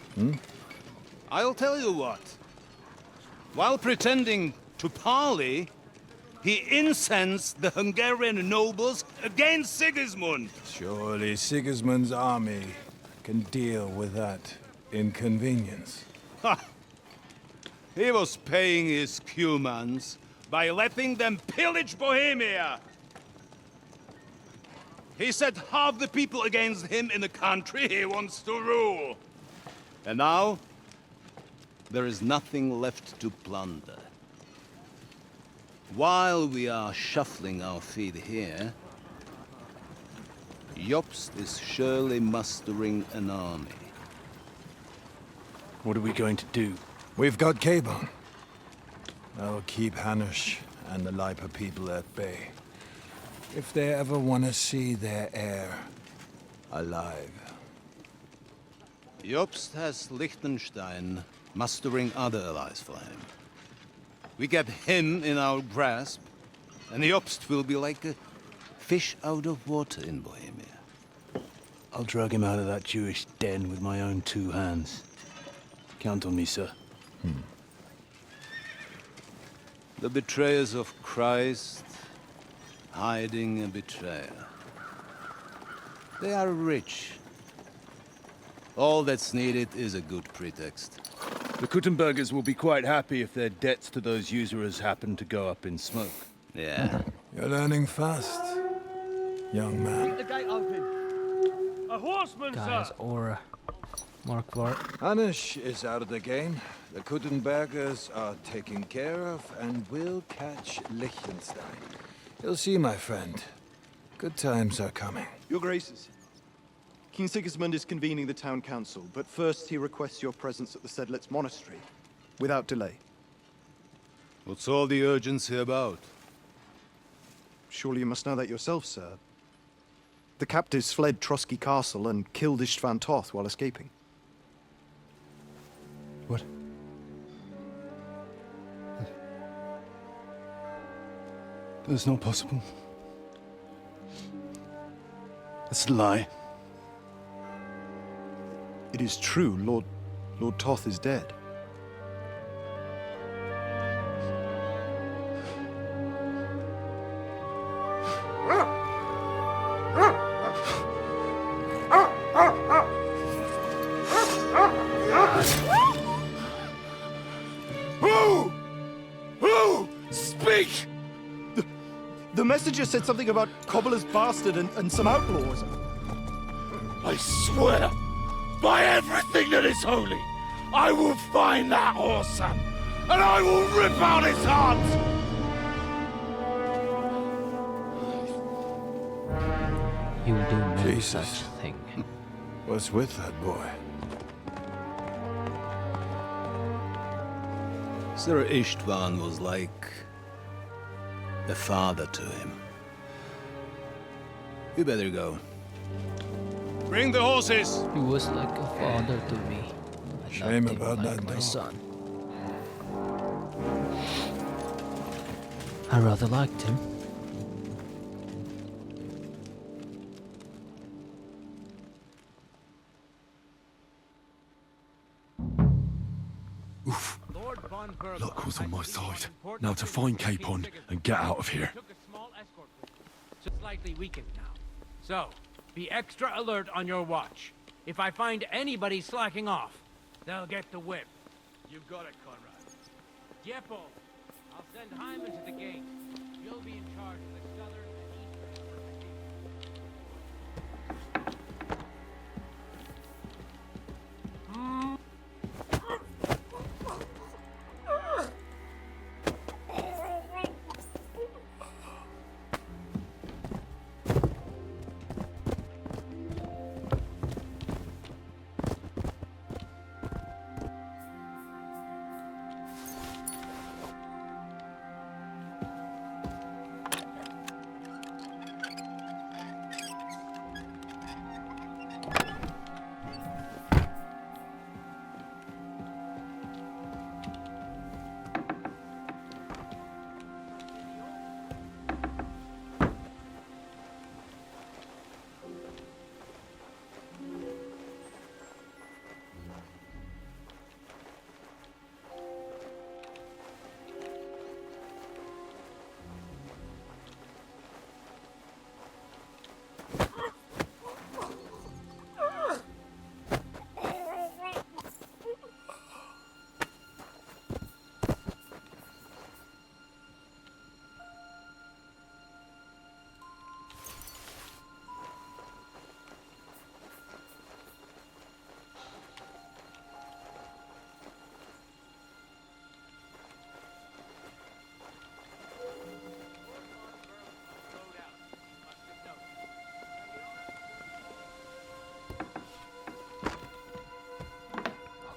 I'll tell you what. While pretending to parley, he incensed the Hungarian nobles against Sigismund.
Surely Sigismund's army can deal with that inconvenience.
Ha! He was paying his Cumans by letting them pillage Bohemia. He set half the people against him in the country he wants to rule. And now, there is nothing left to plunder. While we are shuffling our feet here, Jobst is surely mustering an army. What are we going to do?
We've got Capon. I'll keep Hanush and the Lipa people at bay. If they ever want to see their heir alive.
Jobst has Liechtenstein mustering other allies for him. We get him in our grasp, and Jobst will be like a fish out of water in Bohemia. I'll drag him out of that Jewish den with my own 2 hands. Count on me, sir. The betrayers of Christ, hiding a betrayer. They are rich. All that's needed is a good pretext. The Kuttenbergers will be quite happy if their debts to those usurers happen to go up in smoke. Yeah.
You're learning fast, young man.
Keep the gate open. A horseman,
Guys,
sir!
or Mark Var.
Hanush is out of the game. The Kuttenbergers are taken care of, and we'll catch Liechtenstein. You'll see, my friend. Good times are coming.
Your Graces, King Sigismund is convening the town council, but first he requests your presence at the Sedlitz monastery, without delay.
What's all the urgency about?
Surely you must know that yourself, sir. The captives fled Trotsky Castle and killed Istvan Toth while escaping.
What? That's not possible. That's a lie.
It is true, Lord Toth is dead.
Who? Speak!
The messenger said something about Cobbler's bastard and some outlaws.
I swear, by everything that is holy, I will find that whoreson, and I will rip out his heart!
You'll do no
Jesus.
such thing.
What's with that boy?
Sir Istvan was like a father to him.
You better go.
Bring the horses!
He was like a father to me. I
Shame
loved him
about
like
that
my
dog.
son. I rather liked him.
Oof. Luck was on my side. Now to find Capon and get out of here.
Just slightly weakened now. So, be extra alert on your watch. If I find anybody slacking off, they'll get the whip.
You got it, Conrad.
Diepo, I'll send Hyman to the gate. You'll be in charge of the southern and eastern.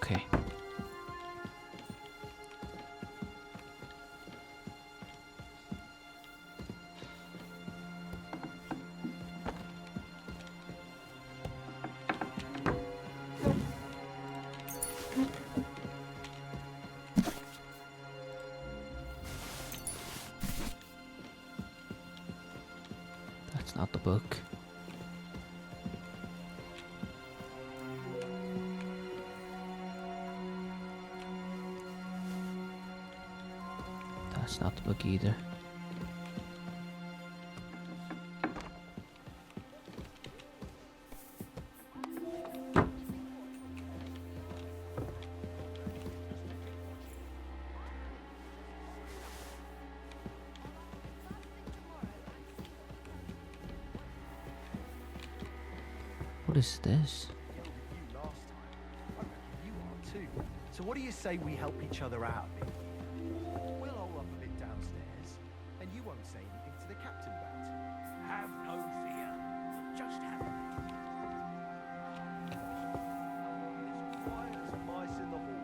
Okay. That's not the book. That's not the book either. What is this?
So what do you say we help each other out a bit? We'll hole up a bit downstairs, and you won't say anything to the captain about it.
Have no fear. Just have a
Quiet as mice in the hall.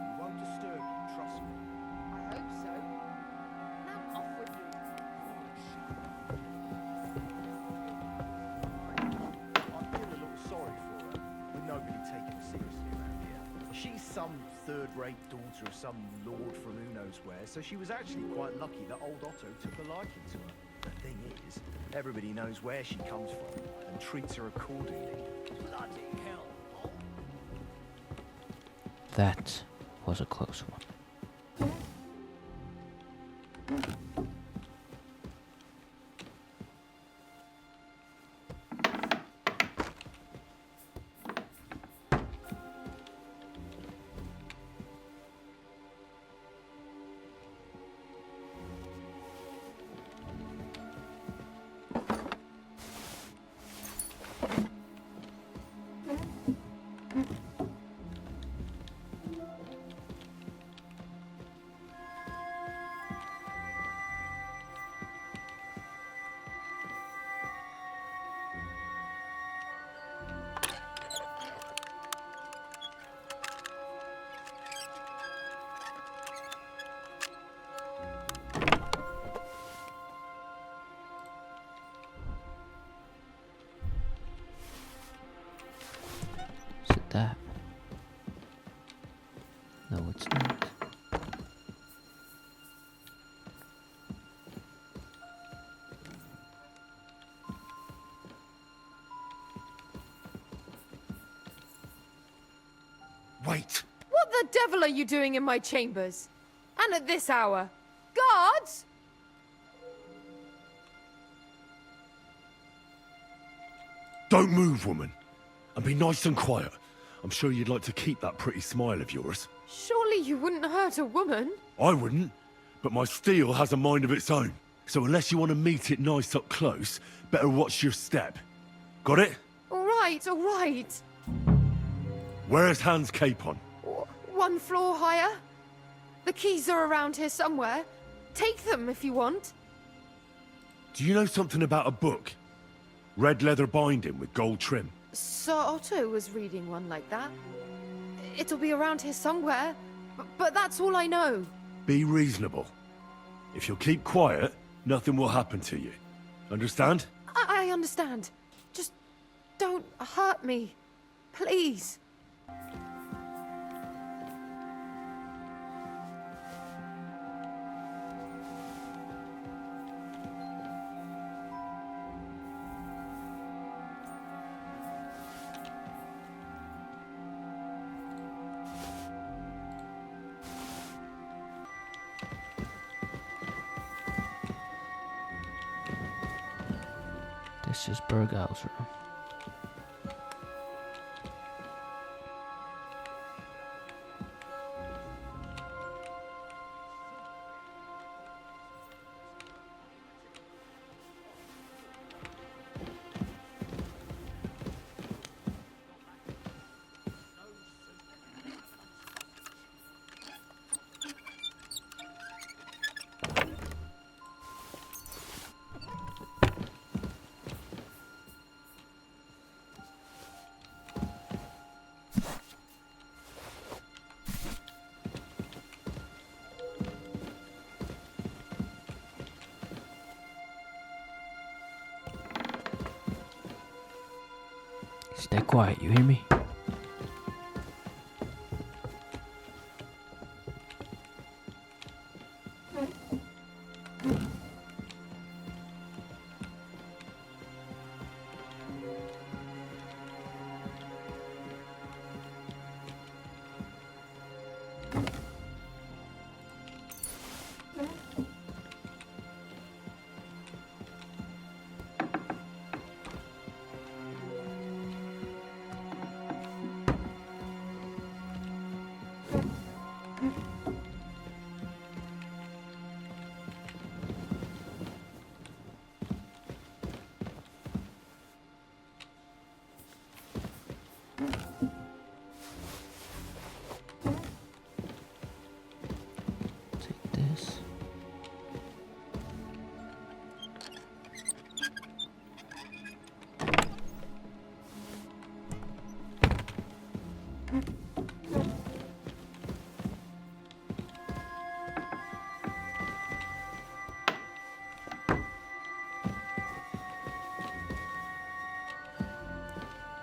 We won't disturb you, trust me.
I hope so. Now off with you.
I feel a little sorry for her, with nobody taking her seriously around here. She's some third-rate daughter of some lord from who knows where, so she was actually quite lucky that old Otto took a liking to her. The thing is, everybody knows where she comes from and treats her accordingly. Bloody hell!
That was a close one. that? No, it's not.
Wait!
What the devil are you doing in my chambers? And at this hour? Guards?
Don't move, woman. And be nice and quiet. I'm sure you'd like to keep that pretty smile of yours.
Surely you wouldn't hurt a woman?
I wouldn't, but my steel has a mind of its own. So unless you want to meet it nice up close, better watch your step. Got it?
All right, all right.
Where's Hans Capon?
1 floor higher. The keys are around here somewhere. Take them if you want.
Do you know something about a book? Red leather binding with gold trim.
Sir Otto was reading one like that. It'll be around here somewhere, but that's all I know.
Be reasonable. If you'll keep quiet, nothing will happen to you. Understand?
I understand. Just don't hurt me. Please.
This is Bergau's room. Stay quiet, you hear me?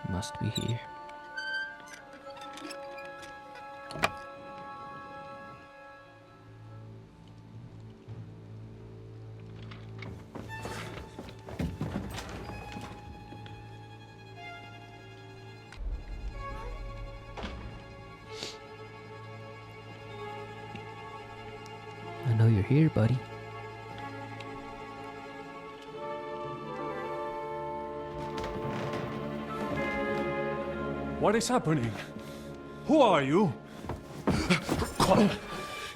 Must be here. I know you're here, buddy.
What is happening? Who are you?
Quiet.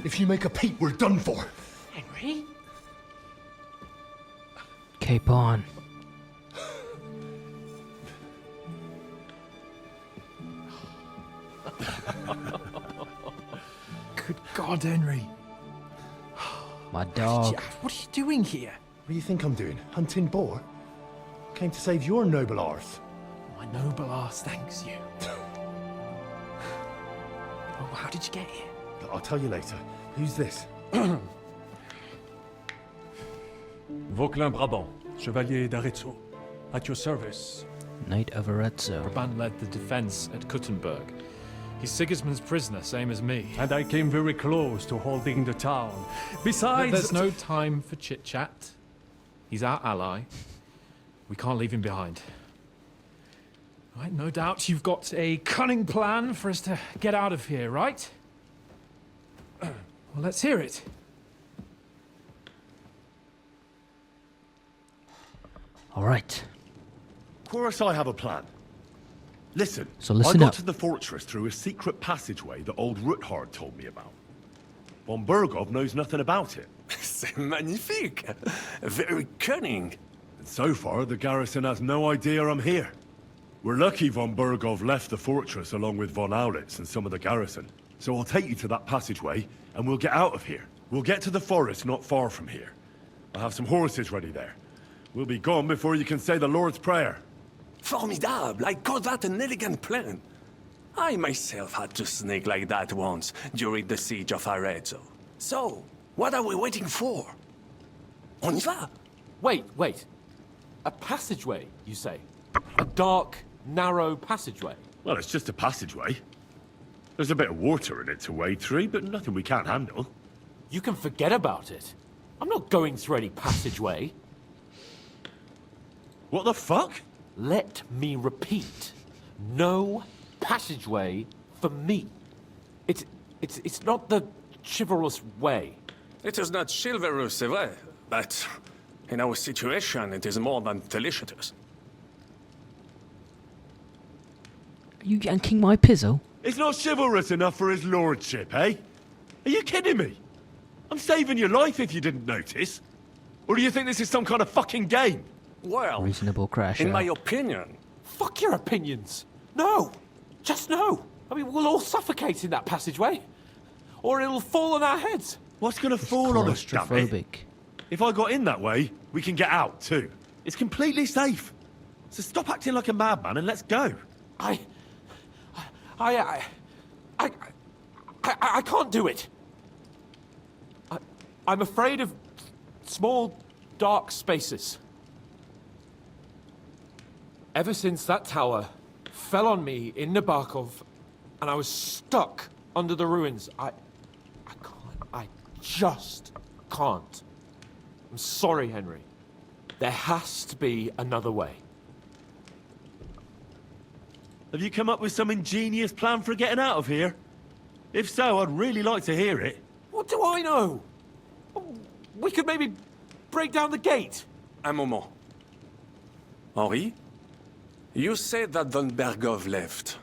If you make a peep, we're done for.
Henry?
Capon.
Good God, Henry.
My dog.
What are you doing here?
What do you think I'm doing? Hunting boar? Came to save your noble arse.
My noble arse thanks you. Oh, how did you get here?
I'll tell you later. Who's this?
Vauquelin Brabant, Chevalier d'Arezzo. At your service.
Knight of Arezzo.
Brabant led the defense at Kuttenberg. He's Sigismund's prisoner, same as me. And I came very close to holding the town. Besides... There's no time for chit-chat. He's our ally. We can't leave him behind. Right, no doubt you've got a cunning plan for us to get out of here, right? Well, let's hear it.
All right.
Of course I have a plan. Listen,
So listen
I got
up.
to the fortress through a secret passageway that old Ruthard told me about. Von Bergov knows nothing about it.
C'est magnifique. Very cunning.
And so far, the garrison has no idea I'm here. We're lucky von Bergov left the fortress along with von Aulitz and some of the garrison. So I'll take you to that passageway, and we'll get out of here. We'll get to the forest not far from here. I'll have some horses ready there. We'll be gone before you can say the Lord's Prayer.
Formidable. I call that an elegant plan. I myself had to sneak like that once during the siege of Arezzo. So, what are we waiting for? On y va?
Wait. A passageway, you say? A dark, narrow passageway?
Well, it's just a passageway. There's a bit of water in it to wade through, but nothing we can't handle.
You can forget about it. I'm not going through any passageway.
What the fuck?
Let me repeat. No passageway for me. It's not the chivalrous way.
It is not chivalrous, c'est vrai, but in our situation, it is more than delicious.
Are you yanking my pizzle?
It's not chivalrous enough for his lordship, eh? Are you kidding me? I'm saving your life if you didn't notice. Or do you think this is some kind of fucking game?
Well,
Reasonable crash.
in my opinion...
Fuck your opinions. No. Just no. I mean, we'll all suffocate in that passageway. Or it'll fall on our heads.
What's gonna fall on us, damn it?
Claustrophobic.
If I got in that way, we can get out, too. It's completely safe. So stop acting like a madman and let's go.
I can't do it. I'm afraid of small, dark spaces. Ever since that tower fell on me in Nabokov, and I was stuck under the ruins, I just can't. I'm sorry, Henry. There has to be another way.
Have you come up with some ingenious plan for getting out of here? If so, I'd really like to hear it.
What do I know? We could maybe break down the gate.
Un moment. Henri? You said that von Bergov left.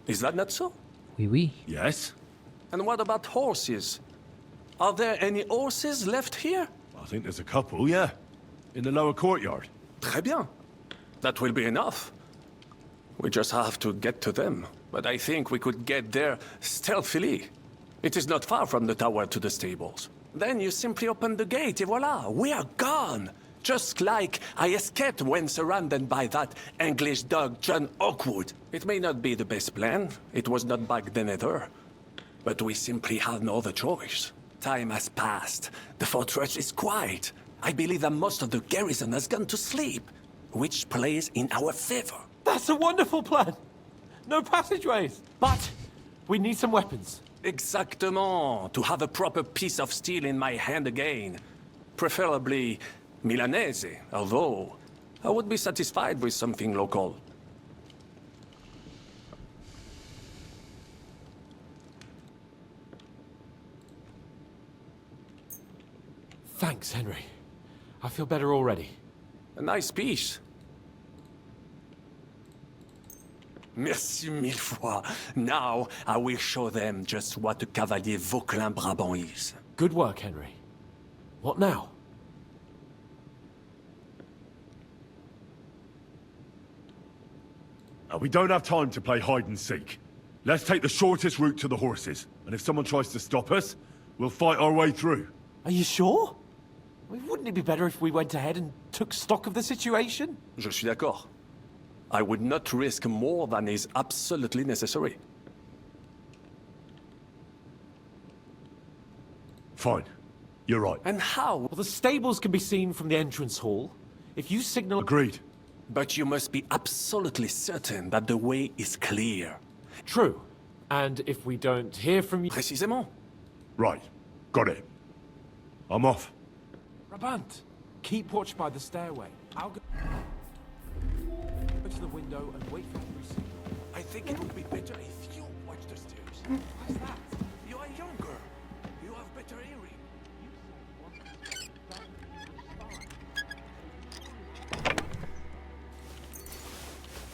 Is that not so?
Oui, oui.
Yes.
And what about horses? Are there any horses left here?
I think there's a couple, yeah. In the lower courtyard.
Très bien. That will be enough. We just have to get to them. But I think we could get there stealthily. It is not far from the tower to the stables. Then you simply open the gate, et voila, we are gone. Just like I escaped when surrounded by that English dog John Oakwood. It may not be the best plan. It was not back then either. But we simply had no other choice. Time has passed. The fortress is quiet. I believe that most of the garrison has gone to sleep, which plays in our favor.
That's a wonderful plan. No passageways. But we need some weapons.
Exactement. To have a proper piece of steel in my hand again. Preferably Milanese, although I would be satisfied with something local.
Thanks, Henry. I feel better already.
A nice piece. Merci mille fois. Now I will show them just what a Cavalier Vauquelin Brabant is.
Good work, Henry. What now?
We don't have time to play hide and seek. Let's take the shortest route to the horses. And if someone tries to stop us, we'll fight our way through.
Are you sure? I mean, wouldn't it be better if we went ahead and took stock of the situation?
Je suis d'accord. I would not risk more than is absolutely necessary.
Fine. You're right.
And how? Well, the stables can be seen from the entrance hall. If you signal...
Agreed.
But you must be absolutely certain that the way is clear.
True. And if we don't hear from you...
Précisément.
Right. Got it. I'm off.
Brabant, keep watch by the stairway. I'll go to the window and wait for every signal.
I think it would be better if you watch the stairs. What's that? You are younger. You have better hearing.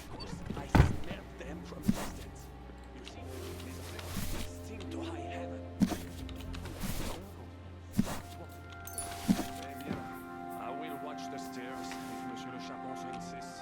Of course, I smell them from distance. You see, this seem to high heaven. Très bien. I will watch the stairs if Monsieur le Chapon so insists.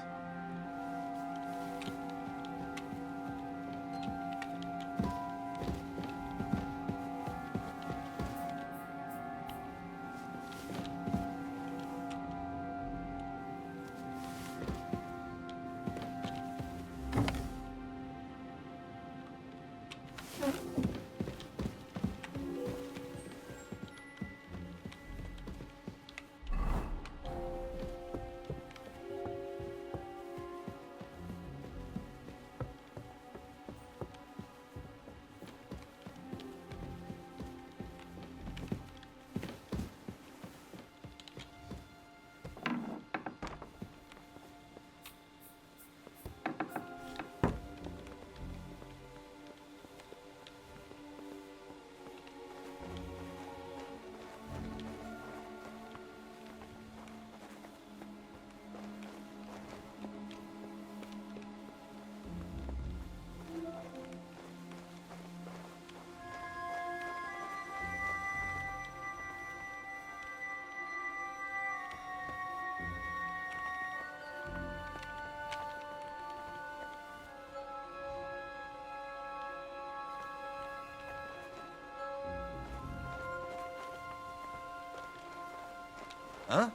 Huh?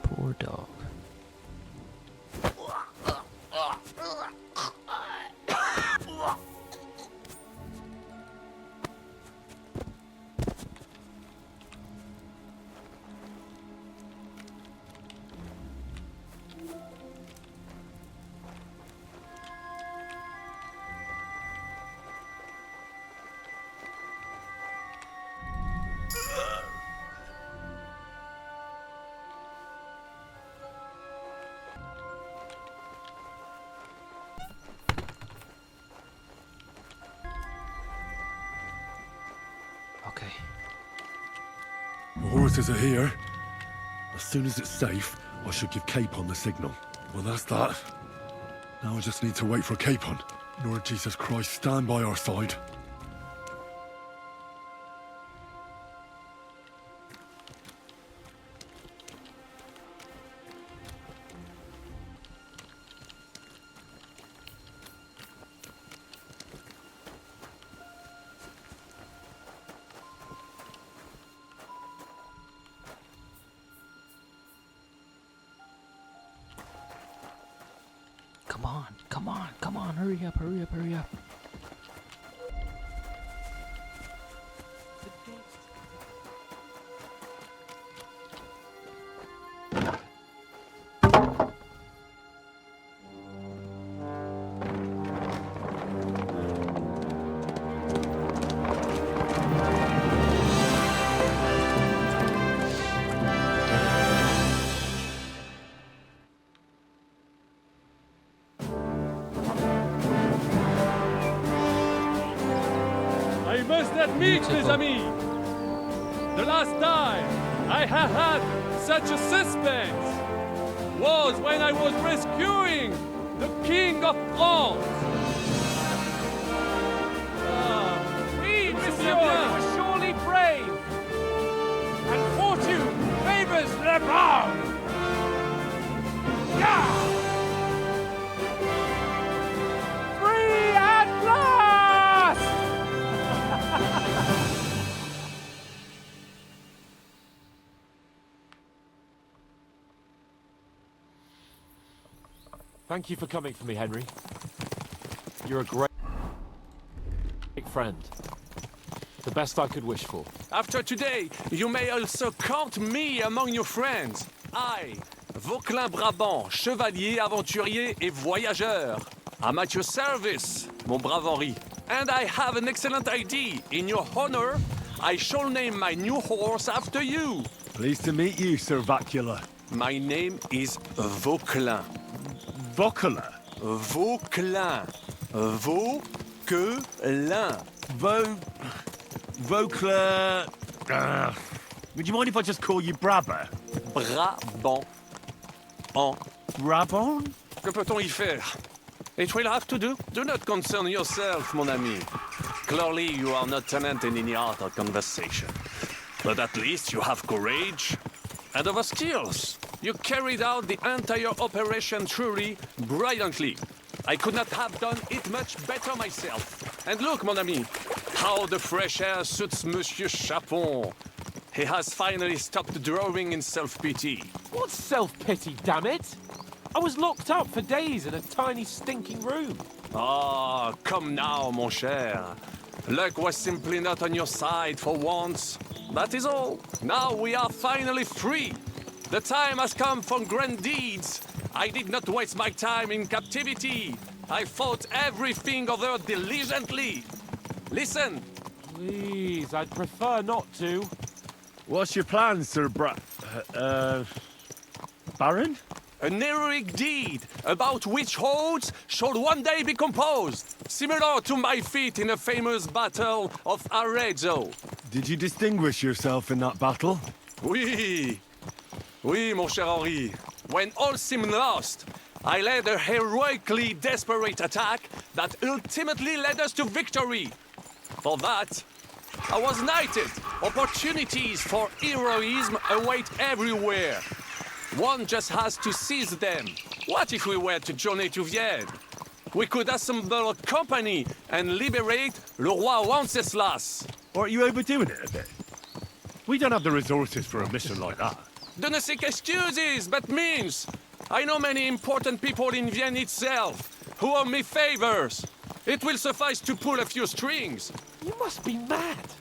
Poor dog. Okay.
The horses are here. As soon as it's safe, I should give Capon the signal. Well, that's that. Now I just need to wait for Capon. Lord Jesus Christ, stand by our side.
Come on, come on, come on, hurry up, hurry up, hurry up.
The gates
first that meet, mes amis. The last time I have had such a suspense was when I was rescuing the King of France.
Oui, monsieur, you were surely brave. And fortune favors the brave. Yeah! Free at last!
Thank you for coming for me, Henry. You're a great friend. The best I could wish for.
After today, you may also count me among your friends. I, Vauquelin Brabant, chevalier, aventurier et voyageur. I'm at your service, mon brave Henri. And I have an excellent idea. In your honor, I shall name my new horse after you.
Pleased to meet you, Sir Vacula.
My name is Vauquelin.
Vauquelin?
Vauquelin. Vauquelin.
Vauquelin... would you mind if I just call you Brabant?
Brabant.
Brabant?
Que peut-on y faire? It will have to do. Do not concern yourself, mon ami. Clearly, you are not talent in any art or conversation. But at least you have courage and other skills. You carried out the entire operation truly brilliantly. I could not have done it much better myself. And look, mon ami, how the fresh air suits Monsieur Capon. He has finally stopped drawing in self-pity.
What self-pity, damn it? I was locked up for days in a tiny stinking room.
Ah, come now, mon cher. Luck was simply not on your side for once. That is all. Now we are finally free. The time has come for grand deeds. I did not waste my time in captivity. I fought everything over diligently. Listen.
Please, I'd prefer not to.
What's your plan, Sir Baron?
An heroic deed about which hordes shall one day be composed, similar to my feat in the famous battle of Arezzo.
Did you distinguish yourself in that battle?
Oui. Oui, mon cher Henri. When all seemed lost, I led a heroically desperate attack that ultimately led us to victory. For that, I was knighted. Opportunities for heroism await everywhere. One just has to seize them. What if we were to journey to Vienne? We could assemble a company and liberate le roi Wenceslas.
Aren't you overdoing it a bit? We don't have the resources for a mission like that.
Do not seek excuses, but means. I know many important people in Vienne itself who owe me favors. It will suffice to pull a few strings.
You must be mad.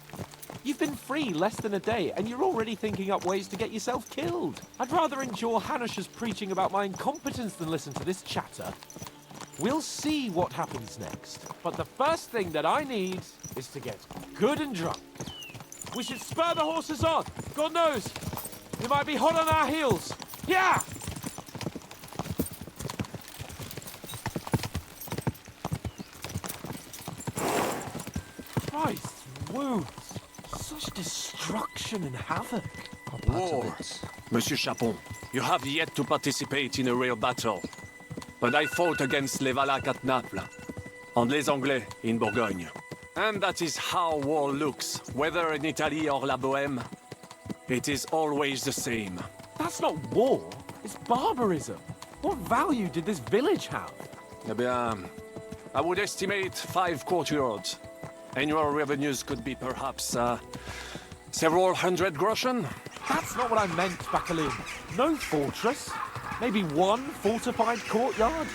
You've been free less than a day, and you're already thinking up ways to get yourself killed. I'd rather endure Hanish's preaching about my incompetence than listen to this chatter. We'll see what happens next. But the first thing that I need is to get good and drunk. We should spur the horses on. God knows, they might be hot on our heels. Yeah! Christ's wounds. Such destruction and havoc.
War. Monsieur Capon, you have yet to participate in a real battle. But I fought against les Valaques at Naples, and les Anglais in Bourgogne. And that is how war looks, whether in Italy or La Bohème. It is always the same.
That's not war, it's barbarism. What value did this village have?
Eh bien, I would estimate 5 courtyards. Annual revenues could be perhaps, several hundred groschen.
That's not what I meant, Bacalin. No fortress. Maybe one fortified courtyard.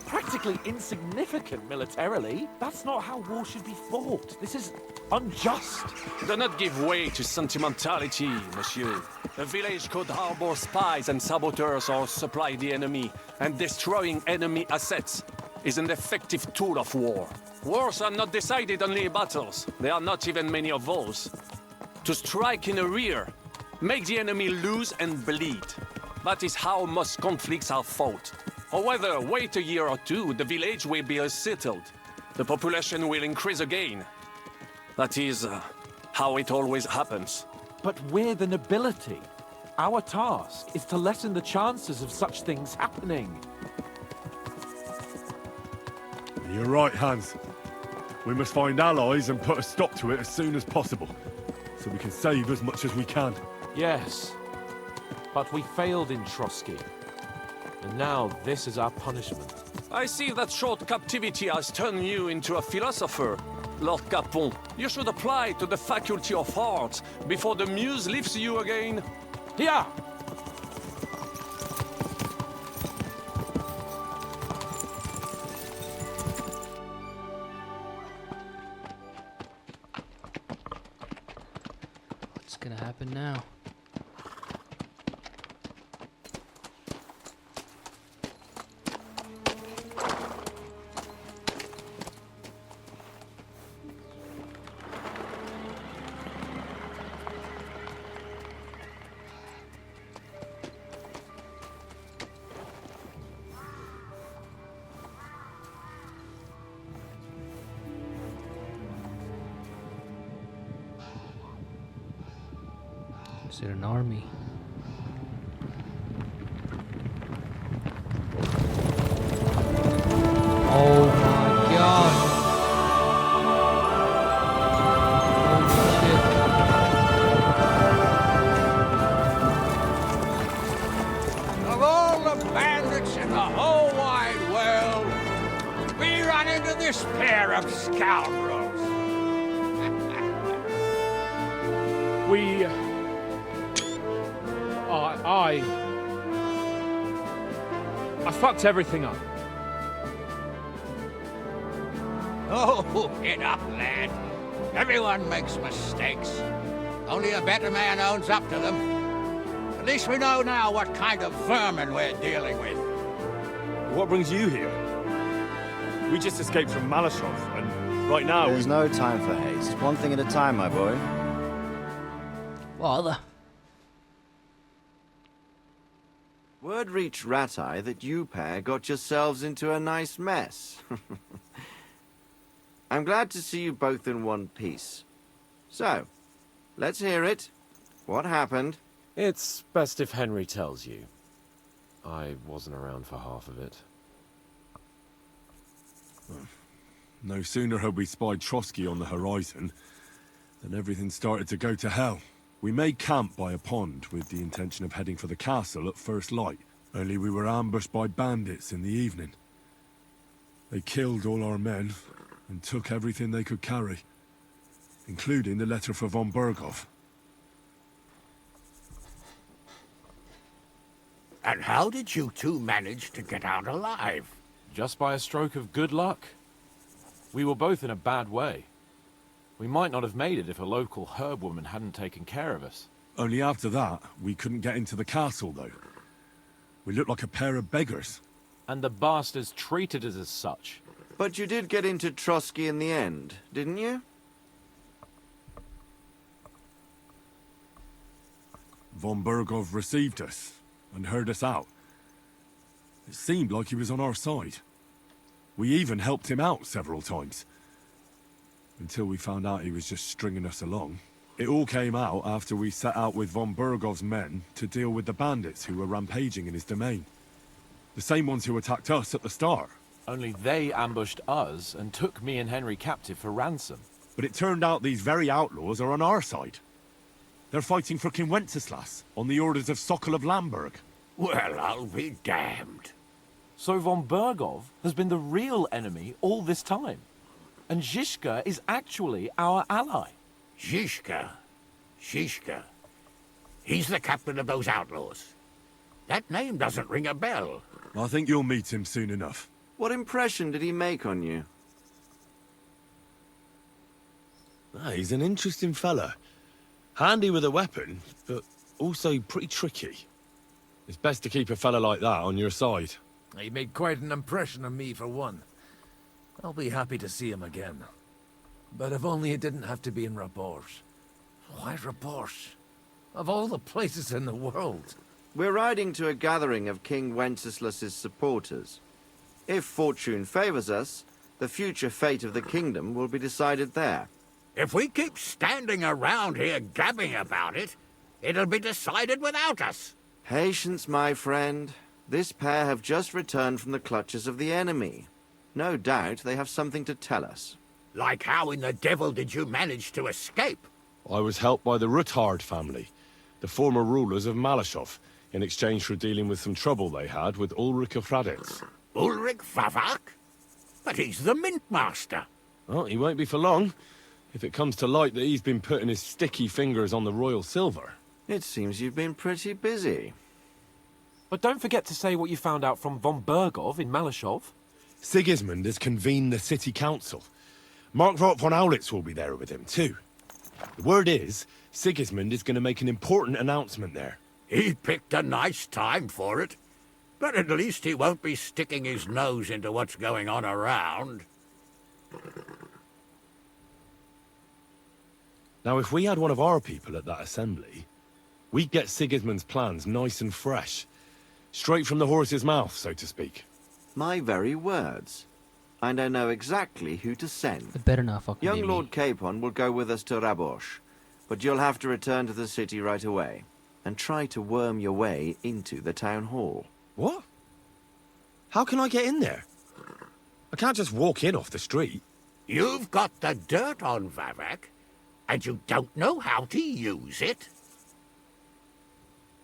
Practically insignificant militarily. That's not how war should be fought. This is unjust.
Do not give way to sentimentality, monsieur. A village could harbor spies and saboteurs or supply the enemy, and destroying enemy assets is an effective tool of war. Wars are not decided only in battles. There are not even many of those. To strike in the rear, make the enemy lose and bleed. That is how most conflicts are fought. However, wait a year or two, the village will be settled. The population will increase again. That is how it always happens.
But we're the nobility. Our task is to lessen the chances of such things happening.
You're right, Hans. We must find allies and put a stop to it as soon as possible, so we can save as much as we can.
Yes, but we failed in Trotsky. And now this is our punishment.
I see that short captivity has turned you into a philosopher, Lord Capon. You should apply to the Faculty of Arts before the muse lifts you again.
Here!
What's gonna happen now? Is it an army? Oh my god! Holy shit.
Of all the bandits in the whole wide world, we run into this pair of scoundrels.
I fucked everything up.
Oh, get up, lad. Everyone makes mistakes. Only a better man owns up to them. At least we know now what kind of vermin we're dealing with.
What brings you here? We just escaped from Malesov, and right now
There's no time for haste. One thing at a time, my boy.
Well,
Word reached Ratai that you pair got yourselves into a nice mess. I'm glad to see you both in one piece. So, let's hear it. What happened?
It's best if Henry tells you. I wasn't around for half of it.
no sooner had we spied Trotsky on the horizon than everything started to go to hell. We made camp by a pond with the intention of heading for the castle at first light, only we were ambushed by bandits in the evening. They killed all our men and took everything they could carry, including the letter for von Berghoff.
And how did you two manage to get out alive?
Just by a stroke of good luck. We were both in a bad way. We might not have made it if a local herb woman hadn't taken care of us.
Only after that, we couldn't get into the castle, though. We looked like a pair of beggars.
And the bastards treated us as such.
But you did get into Trotsky in the end, didn't you?
Von Berghoff received us and heard us out. It seemed like he was on our side. We even helped him out several times. Until we found out he was just stringing us along. It all came out after we set out with von Berghoff's men to deal with the bandits who were rampaging in his domain. The same ones who attacked us at the start.
Only they ambushed us and took me and Henry captive for ransom.
But it turned out these very outlaws are on our side. They're fighting for King Wenceslas on the orders of Sokol of Lamberg.
Well, I'll be damned.
So von Berghoff has been the real enemy all this time. And Zizka is actually our ally.
Zizka? Zizka? He's the captain of those outlaws. That name doesn't ring a bell.
I think you'll meet him soon enough.
What impression did he make on you?
He's an interesting fella. Handy with a weapon, but also pretty tricky. It's best to keep a fella like that on your side.
He made quite an impression on me, for one. I'll be happy to see him again. But if only it didn't have to be in Rapport. Why Rapport? Of all the places in the world.
We're riding to a gathering of King Wenceslas's supporters. If fortune favors us, the future fate of the kingdom will be decided there.
If we keep standing around here gabbing about it, it'll be decided without us.
Patience, my friend. This pair have just returned from the clutches of the enemy. No doubt they have something to tell us.
Like how in the devil did you manage to escape?
I was helped by the Ruthard family, the former rulers of Malesov, in exchange for dealing with some trouble they had with Ulrich of Raditz.
Ulrich Favak? But he's the mint master.
Well, he won't be for long, if it comes to light that he's been putting his sticky fingers on the royal silver.
It seems you've been pretty busy.
But don't forget to say what you found out from von Bergov in Malesov.
Sigismund has convened the city council. Markvart von Aulitz will be there with him, too. The word is, Sigismund is going to make an important announcement there.
He picked a nice time for it. But at least he won't be sticking his nose into what's going on around.
Now, if we had one of our people at that assembly, we'd get Sigismund's plans nice and fresh. Straight from the horse's mouth, so to speak.
My very words. And I know exactly who to send.
It better not fucking
Young
be
Lord
me.
Capon will go with us to Rabosh, but you'll have to return to the city right away, and try to worm your way into the town hall.
What? How can I get in there? I can't just walk in off the street.
You've got the dirt on Vavak, and you don't know how to use it?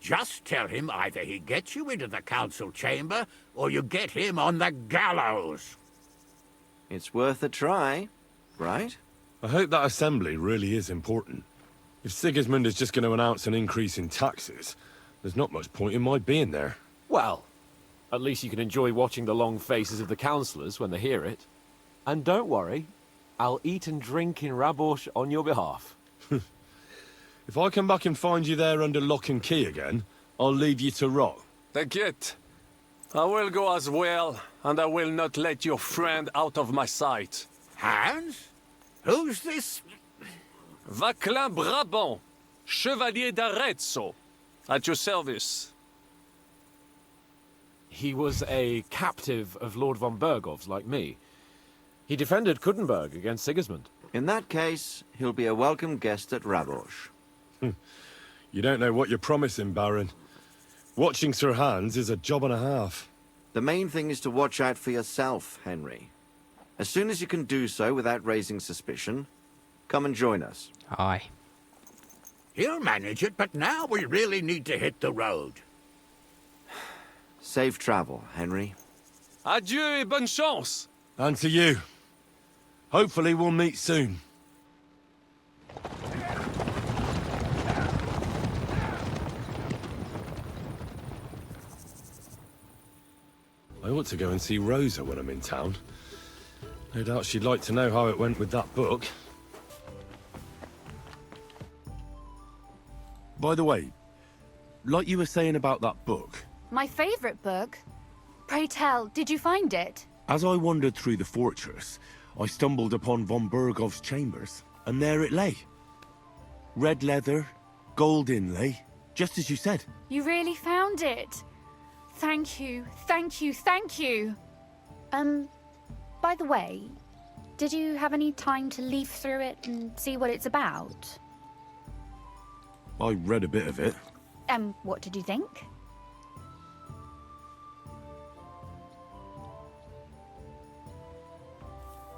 Just tell him either he gets you into the council chamber, or you get him on the gallows.
It's worth a try, right?
I hope that assembly really is important. If Sigismund is just going to announce an increase in taxes, there's not much point in my being there.
Well, at least you can enjoy watching the long faces of the councillors when they hear it. And don't worry, I'll eat and drink in Rabosh on your behalf.
If I come back and find you there under lock and key again, I'll leave you to rot.
T'inquiète. I will go as well, and I will not let your friend out of my sight.
Hans? Who's this?
Vaclin Brabant, Chevalier d'Arezzo, at your service.
He was a captive of Lord von Bergov's, like me. He defended Kuttenberg against Sigismund.
In that case, he'll be a welcome guest at Rabosh.
You don't know what you're promising, Baron. Watching Sir Hans is a job and a half.
The main thing is to watch out for yourself, Henry. As soon as you can do so without raising suspicion, come and join us.
Aye.
He'll manage it, but now we really need to hit the road.
Safe travel, Henry.
Adieu et bonne chance.
And to you. Hopefully we'll meet soon. I ought to go and see Rosa when I'm in town. No doubt she'd like to know how it went with that book. By the way, like you were saying about that book,
My favourite book? Pray tell, did you find it?
as I wandered through the fortress, I stumbled upon von Bergov's chambers, and there it lay. Red leather, gold inlay, just as you said.
You really found it? Thank you, thank you, thank you. By the way, did you have any time to leaf through it and see what it's about?
I read a bit of it.
What did you think?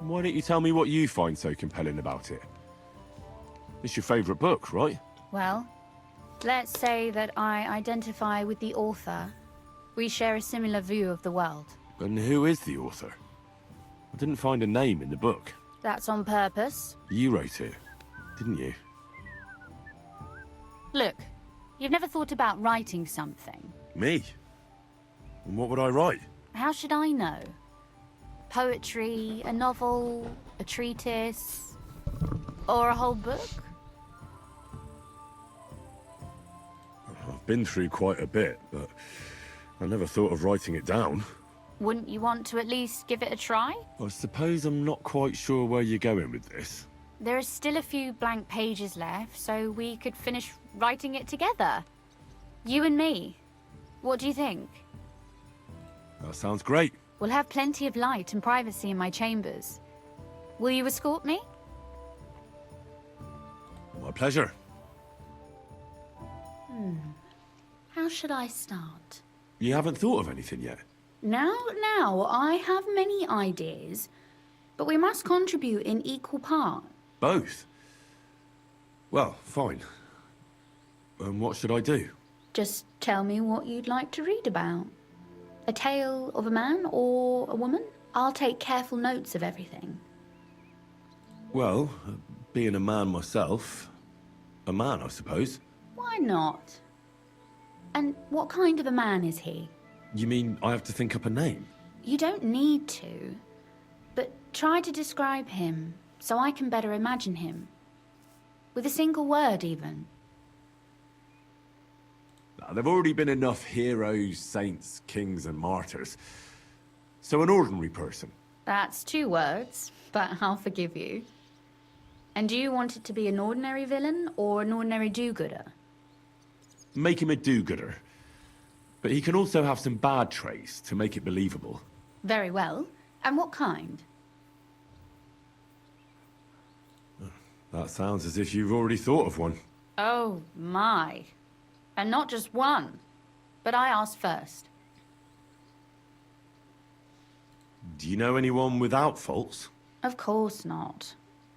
Why don't you tell me what you find so compelling about it? It's your favourite book, right?
Well, let's say that I identify with the author. We share a similar view of the world.
And who is the author? I didn't find a name in the book.
That's on purpose.
You wrote it, didn't you?
Look, you've never thought about writing something.
Me? And what would I write?
How should I know? Poetry, a novel, a treatise, or a whole book?
I've been through quite a bit, but I never thought of writing it down.
Wouldn't you want to at least give it a try?
I suppose I'm not quite sure where you're going with this.
There are still a few blank pages left, so we could finish writing it together. You and me. What do you think?
That sounds great.
We'll have plenty of light and privacy in my chambers. Will you escort me?
pleasure.
How should I start?
You haven't thought of anything yet?
Now, I have many ideas, but we must contribute in equal part.
Both? Well, fine. And what should I do?
Just tell me what you'd like to read about. A tale of a man or a woman? I'll take careful notes of everything.
Well, being a man myself, a man, I suppose.
Why not? And what kind of a man is he?
You mean I have to think up a name?
You don't need to, but try to describe him so I can better imagine him. With a single word, even.
Now, there've already been enough heroes, saints, kings, and martyrs. So an ordinary person.
That's 2 words, but I'll forgive you. And do you want it to be an ordinary villain or an ordinary do-gooder?
Make him a do-gooder. But he can also have some bad traits to make it believable.
Very well. And what kind?
That sounds as if you've already thought of one.
Oh, my. And not just one. But I asked first.
Do you know anyone without faults?
Of course not.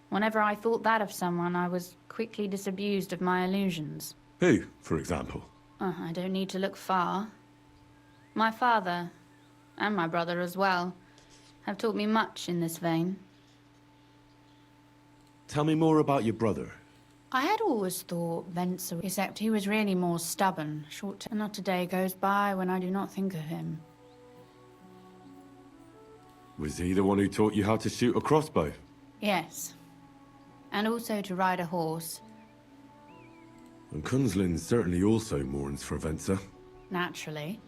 Whenever I thought that of someone, I was quickly disabused of my illusions.
Who, for example?
I don't need to look far. My father, and my brother as well, have taught me much in this vein.
Tell me more about your brother.
I had always thought Wenzel, except he was really more stubborn. Not a day goes by when I do not think of him.
Was he the one who taught you how to shoot a crossbow?
Yes. And also to ride a horse.
And Kunzlin certainly also mourns for Wenzel.
Naturally.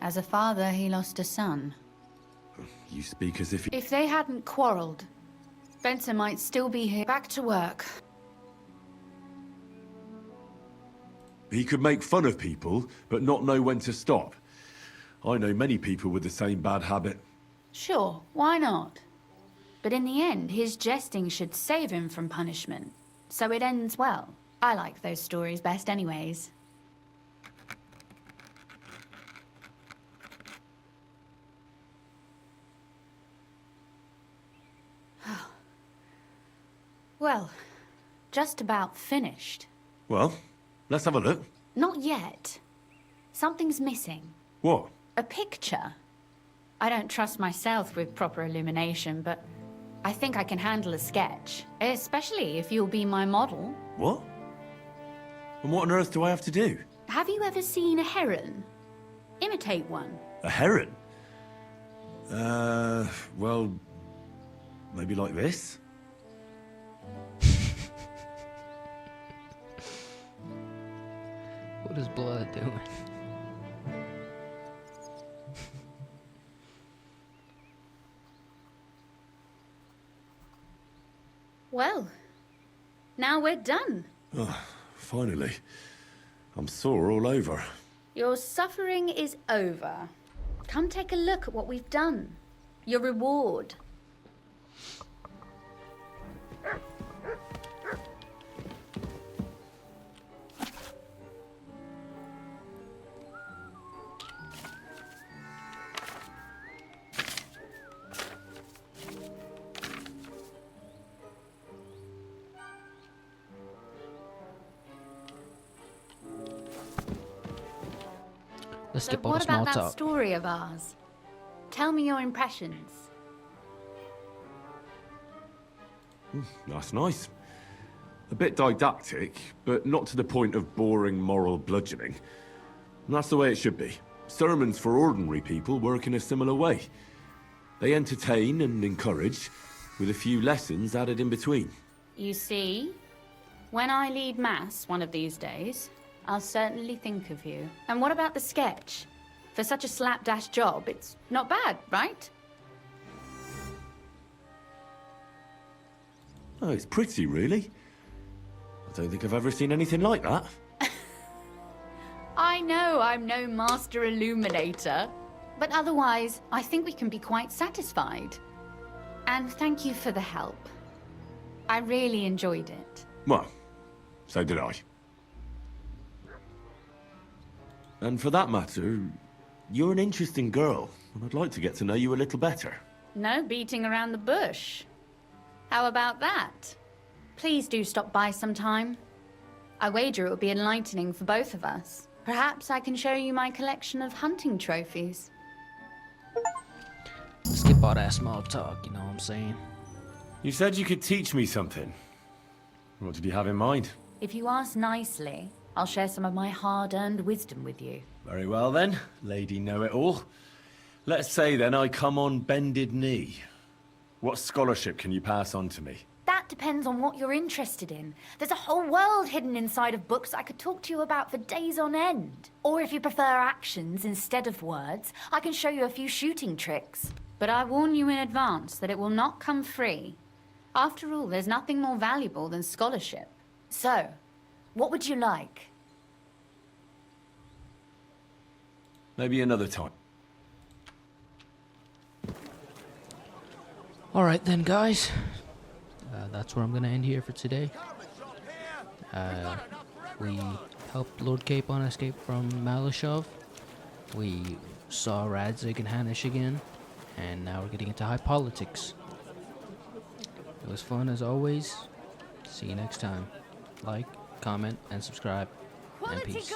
As a father, he lost a son.
You speak as if...
If they hadn't quarreled, Wenzel might still be here, back to work.
He could make fun of people, but not know when to stop. I know many people with the same bad habit.
Sure, why not? But in the end, his jesting should save him from punishment. So it ends well. I like those stories best anyways. Well, just about finished.
Well, let's have a look.
Not yet. Something's missing.
What?
A picture. I don't trust myself with proper illumination, but I think I can handle a sketch. Especially if you'll be my model.
What? And what on earth do I have to do?
Have you ever seen a heron? Imitate one.
A heron? Well, maybe like this?
What is blood doing?
Well, now we're done.
Oh, finally. I'm sore all over.
Your suffering is over. Come take a look at what we've done. Your reward.
Let's
So
skip all the
what
small
about that
talk.
story of ours? Tell me your impressions.
That's nice. A bit didactic, but not to the point of boring moral bludgeoning. And that's the way it should be. Sermons for ordinary people work in a similar way. They entertain and encourage, with a few lessons added in between.
You see, when I lead mass one of these days, I'll certainly think of you. And what about the sketch? For such a slapdash job, it's not bad, right?
Oh, it's pretty, really. I don't think I've ever seen anything like that.
I know I'm no master illuminator, but otherwise, I think we can be quite satisfied. And thank you for the help. I really enjoyed it.
Well, So did I. And for that matter, you're an interesting girl, and I'd like to get to know you a little better.
No beating around the bush. How about that? Please do stop by sometime. I wager it would be enlightening for both of us. Perhaps I can show you my collection of hunting trophies.
Skip all that small talk, you know what I'm saying?
You said you could teach me something. What did you have in mind?
If you ask nicely, I'll share some of my hard-earned wisdom with you.
Very well then, Lady Know-It-All. Let's say then I come on bended knee. What scholarship can you pass on to me?
That depends on what you're interested in. There's a whole world hidden inside of books I could talk to you about for days on end. Or if you prefer actions instead of words, I can show you a few shooting tricks. But I warn you in advance that it will not come free. After all, there's nothing more valuable than scholarship. So, what would you like?
Maybe another time.
Alright then, guys. That's where I'm gonna end here for today. We helped Lord Capon escape from Malesov. We saw Radzig and Hanish again. And now we're getting into high politics. It was fun as always. See you next time. Like, comment, and subscribe. And peace.